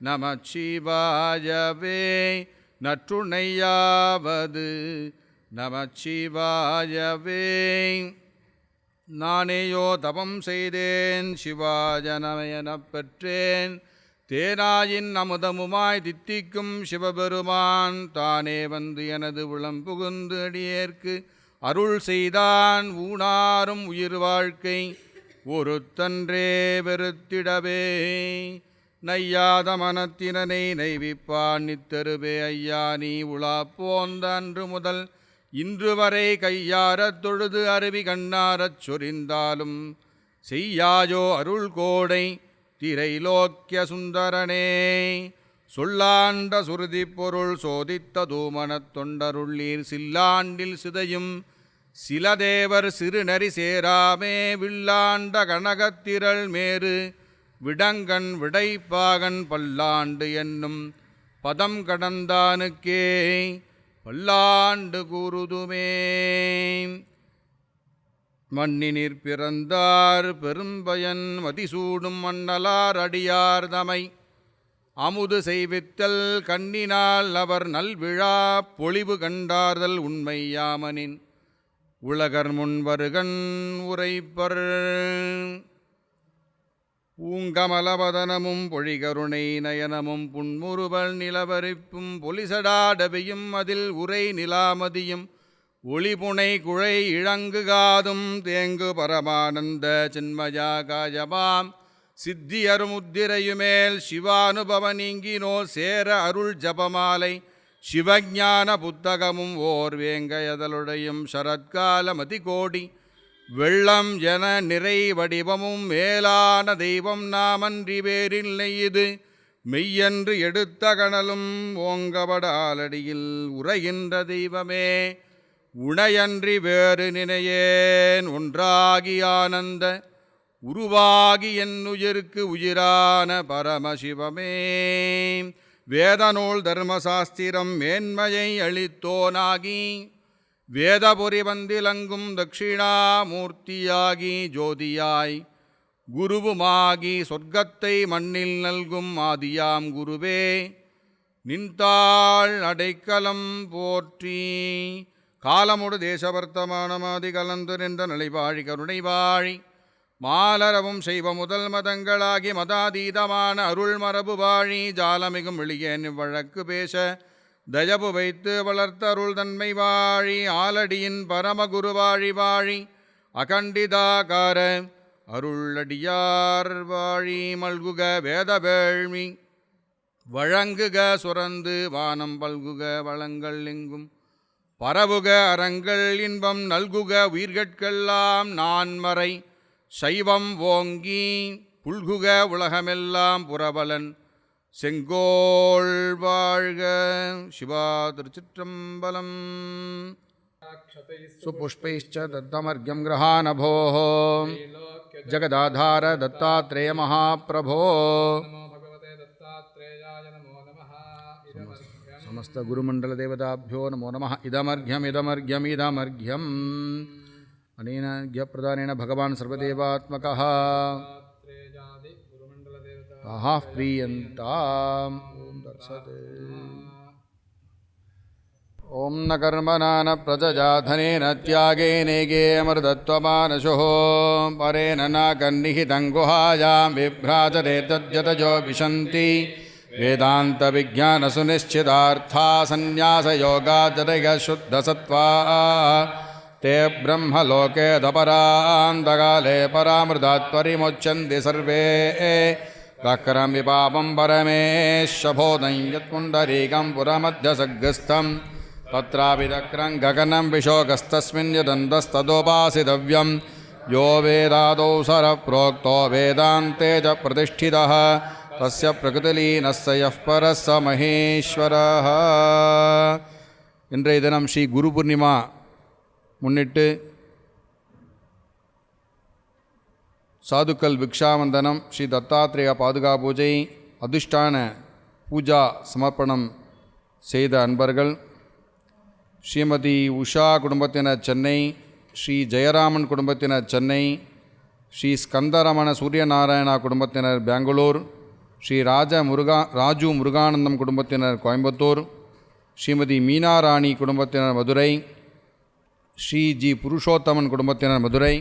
நமச்சிவாயவே நற்றுணையாவது நமச்சிவாயவே. நானேயோ தபம் செய்தேன் சிவாய நமயனப் பெற்றேன் தேனாயின் அமுதமுமாய் தித்திக்கும் சிவபெருமான் தானே வந்து எனது உளம் புகுந்து அடியேற்கு அருள் செய்தான் ஊனாரும் உயிர் வாழ்க்கை ஒருத்தன்றே வெறுத்திடவே. நையாத மனத்தினனை நைவிப்பான் நித்தருவே ஐயா நீ உலா போந்த அன்று முதல் இன்று வரை கையாரத் தொழுது அருவி கண்ணாரச் சொரிந்தாலும் செய்யாயோ அருள் கோடை திரைலோக்கிய சுந்தரனே. சொல்லாண்ட சுருதி பொருள் சோதித்த தூமனத் தொண்டருள்ளீர் சில்லாண்டில் சிதையும் சில தேவர் சிறுநரி சேராமே வில்லாண்ட கனகத்திரள் மேறு விடங்கன் விடைப்பாகன் பல்லாண்டு என்னும் பதம் கடந்தானுக்கே பல்லாண்டு கூறுதுமே. மண்ணினிற் பிறந்தார் பெரும்பயன் மதிசூடும் மண்ணலார் அடியார் தமை அமுது செய்வித்தல் கண்ணினால் அவர் நல்விழா பொழிவு கண்டார்தல் உண்மையாமனின் உலகர் முன்வருகன் உரைப்பர். பூங்கமலவதனமும் பொழிகருணை நயனமும் புன்முறுவல் நிலவரிப்பும் பொலிசடாடவியும் அதில் உரை நிலாமதியும் ஒளிபுனை குழை இழங்குகாதும் தேங்கு பரமானந்த சின்மயா காயமாம் சித்தியருமுத்திரையுமேல் சிவானுபவ நீங்கினோ சேர அருள் ஜபமாலை சிவஞான புத்தகமும் ஓர் வேங்கையதலுடையும் சரத்கால மதிகோடி வெள்ளம் என நிறை வடிவமும் மேலான தெய்வம் நாமன்றி வேறில்லை இது மெய்யன்று எடுத்த கணலும் ஓங்கபடாலடியில் உரைகின்ற தெய்வமே உணையன்றி வேறு நினையேன் ஒன்றாகி ஆனந்த உருவாகி என் உயிருக்கு உயிரான பரமசிவமே வேதநூல் தர்மசாஸ்திரம் மேன்மையை அளித்தோனாகி வேதபுரி வந்திலங்கும் தட்சிணாமூர்த்தியாகி ஜோதியாய் குருவுமாகி சொர்க்கத்தை மண்ணில் நல்கும் ஆதியாம் குருவே நின்றாள் அடைக்கலம் போற்றி காலமுடு தேசவர்த்தமானமாதி கலந்து நின்ற நிலைவாழி கருணை வாழி மாலரவும் செய்வ முதல் மதங்களாகி மதாதீதமான அருள் மரபு வாழி ஜாலமிகும் வெளியேன் வழக்கு பேச தயவு வைத்து வளர்த்த அருள் தன்மை வாழி ஆலடியின் பரமகுரு வாழி வாழி அகண்டிதாகார அருளடியார் வாழி மல்குக வேதவேள்வி வழங்குக சுரந்து வானம் பல்குக வளங்கள் எங்கும் பரவுக அறங்கள் இன்பம் நல்குக உயிர்கட்கெல்லாம் நான்மறை சைவம் ஓங்கி புல்குக உலகமெல்லாம் புரபலன் செங்கோள் வாழ்க. சிவா திருச்சிற்றம்பலம். சுபுஷ்பைश्च दत्तमर्घ्यं गृहानभोः जगदाधार दत्तात्रेय महाप्रभो. समस्त गुरुमंडल देवताभ्यो नमो नमः. इदमर्घ्यमिदमर्घ्यमिदमर्घ्यम् अनेन ज्ञप्रदानेन भगवान् सर्वदेवात्मकः ताः प्रीयन्ताम्. ॐ न कर्मणा न प्रजया धनेन त्यागेनेगे अमृतत्वमानशुः परेण न कन्निहितं गुहायां बिभ्राजते तद्यतजो विशन्ति वेदान्तविज्ञानसुनिश्चितार्था सन्न्यासयोगाचरयः शुद्धसत्त्वा ते ब्रह्मलोके दपरान्तकाले परामृतात्परिमुच्यन्ते सर्वे वक्रं विपापं परमेशबोधं यत्पुण्डरीकं पुरमध्यसग्रस्थं तत्राभिदक्रं गगनं विशोकस्तस्मिन् यदन्तस्तदोपासितव्यं यो वेदादौ सरप्रोक्तो वेदान्ते च प्रतिष्ठितः तस्य प्रकृतिलीनस्य यः परः स महेश्वरः. இன்றைய தினம் ஸ்ரீ குரு பூர்ணிமா முன்னிட்டு சாதுக்கள் பிக்ஷாவந்தனம், ஸ்ரீ தத்தாத்ரேய பாதுகா பூஜை, அதிஷ்டான பூஜா சமர்ப்பணம் செய்த அன்பர்கள் ஸ்ரீமதி உஷா குடும்பத்தினர் சென்னை, ஸ்ரீ ஜெயராமன் குடும்பத்தினர் சென்னை, ஸ்ரீ ஸ்கந்தரமண சூரியநாராயணா குடும்பத்தினர் பெங்களூர், ஸ்ரீ ராஜு முருகானந்தம் குடும்பத்தினர் கோயம்புத்தூர், ஸ்ரீமதி மீனாராணி குடும்பத்தினர் மதுரை, ஸ்ரீ ஜி புருஷோத்தமன் குடும்பத்தினர் மதுரை,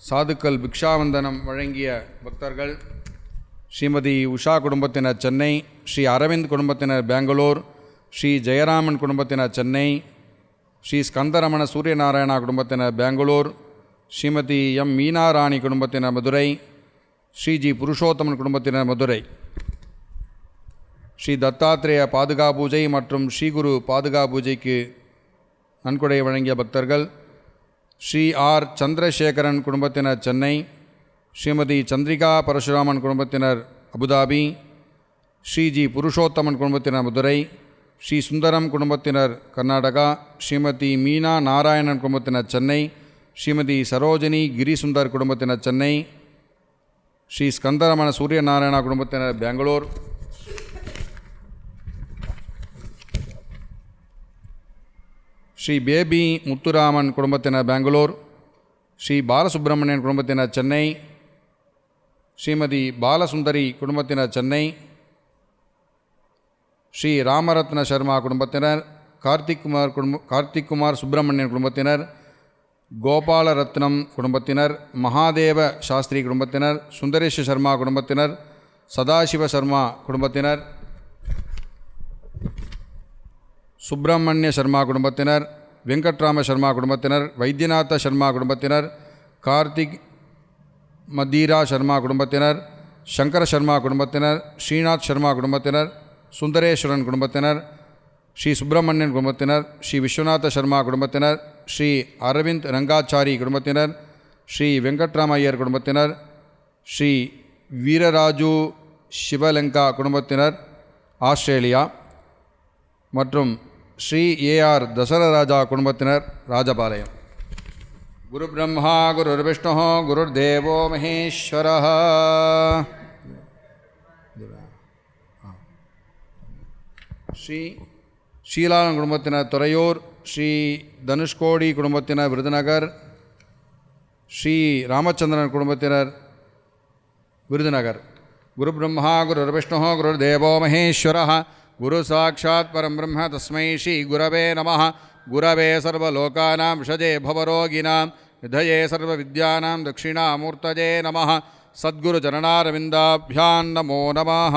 சாதுக்கள் பிக்ஷாவந்தனம் வழங்கிய பக்தர்கள் ஸ்ரீமதி உஷா குடும்பத்தினர் சென்னை, ஸ்ரீ அரவிந்த் குடும்பத்தினர் பெங்களூர், ஸ்ரீ ஜெயராமன் குடும்பத்தினர் சென்னை, ஸ்ரீ ஸ்கந்தரமண சூரியநாராயணா குடும்பத்தினர் பெங்களூர், ஸ்ரீமதி எம் மீனாராணி குடும்பத்தினர் மதுரை, ஸ்ரீ ஜி புருஷோத்தமன் குடும்பத்தினர் மதுரை, ஸ்ரீ தத்தாத்ரேய பாதுகா பூஜை மற்றும் ஸ்ரீகுரு பாதுகா பூஜைக்கு நன்கொடை வழங்கிய பக்தர்கள் ஸ்ரீ ஆர் சந்திரசேகரன் குடும்பத்தினர் சென்னை, ஸ்ரீமதி சந்திரிகா பரசுராமன் குடும்பத்தினர் அபுதாபி, ஸ்ரீ ஜி புருஷோத்தமன் குடும்பத்தினர் மதுரை, ஸ்ரீ சுந்தரம் குடும்பத்தினர் கர்நாடகா, ஸ்ரீமதி மீனா நாராயணன் குடும்பத்தினர் சென்னை, ஸ்ரீமதி சரோஜினி கிரிசுந்தர் குடும்பத்தினர் சென்னை, ஸ்ரீ ஸ்கந்தரமண சூரியநாராயணா குடும்பத்தினர் பெங்களூர், ஸ்ரீ பேபி முத்துராமன் குடும்பத்தினர் பெங்களூர், ஸ்ரீ பாலசுப்ரமணியன் குடும்பத்தினர் சென்னை, ஸ்ரீமதி பாலசுந்தரி குடும்பத்தினர் சென்னை, ஸ்ரீ ராமரத்ன சர்மா குடும்பத்தினர், கார்த்திக் குமார் சுப்பிரமணியன் குடும்பத்தினர், கோபாலரத்னம் குடும்பத்தினர், மகாதேவ சாஸ்திரி குடும்பத்தினர், சுந்தரேஷ் சர்மா குடும்பத்தினர், சதாசிவ சர்மா குடும்பத்தினர், சுப்பிரமணிய சர்மா குடும்பத்தினர், வெங்கட்ராம சர்மா குடும்பத்தினர், வைத்தியநாத சர்மா குடும்பத்தினர், கார்த்திக் மதீரா சர்மா குடும்பத்தினர், சங்கர சர்மா குடும்பத்தினர், ஸ்ரீநாத் சர்மா குடும்பத்தினர், சுந்தரேஸ்வரன் குடும்பத்தினர், ஸ்ரீ சுப்பிரமணியன் குடும்பத்தினர், ஸ்ரீ விஸ்வநாத சர்மா குடும்பத்தினர், ஸ்ரீ அரவிந்த் ரங்காச்சாரி குடும்பத்தினர், ஸ்ரீ வெங்கட்ராம ஐயர் குடும்பத்தினர், ஸ்ரீ வீரராஜு சிவலங்கா குடும்பத்தினர் ஆஸ்திரேலியா மற்றும் ஸ்ரீ ஏஆர் தசரராஜா குடும்பத்தினர் ராஜபாளையம். குரு பிரம்மா குருர் விஷ்ணு குருர் தேவோ மகேஸ்வரः. ஸ்ரீ ஷீலாளன் குடும்பத்தினர் துறையூர், ஸ்ரீ தனுஷ்கோடி குடும்பத்தினர் விருதுநகர், ஸ்ரீ ராமச்சந்திரன் குடும்பத்தினர் விருதுநகர். குரு பிரம்மா குருர் விஷ்ணு குருர் தேவோ மகேஸ்வரः. குரு சாட்சாத் பரம் பிரம்ம தஸ்மை ஸ்ரீ குரவே நமः. குரவே சர்வலோகானாம் விஷஜே பவரோகிணாம் நிதயே சர்வவித்யானாம் தட்சிணாமூர்த்தஜே நமः. சத்குரு சரணாரவிந்தாभ्यां நமோ நமः.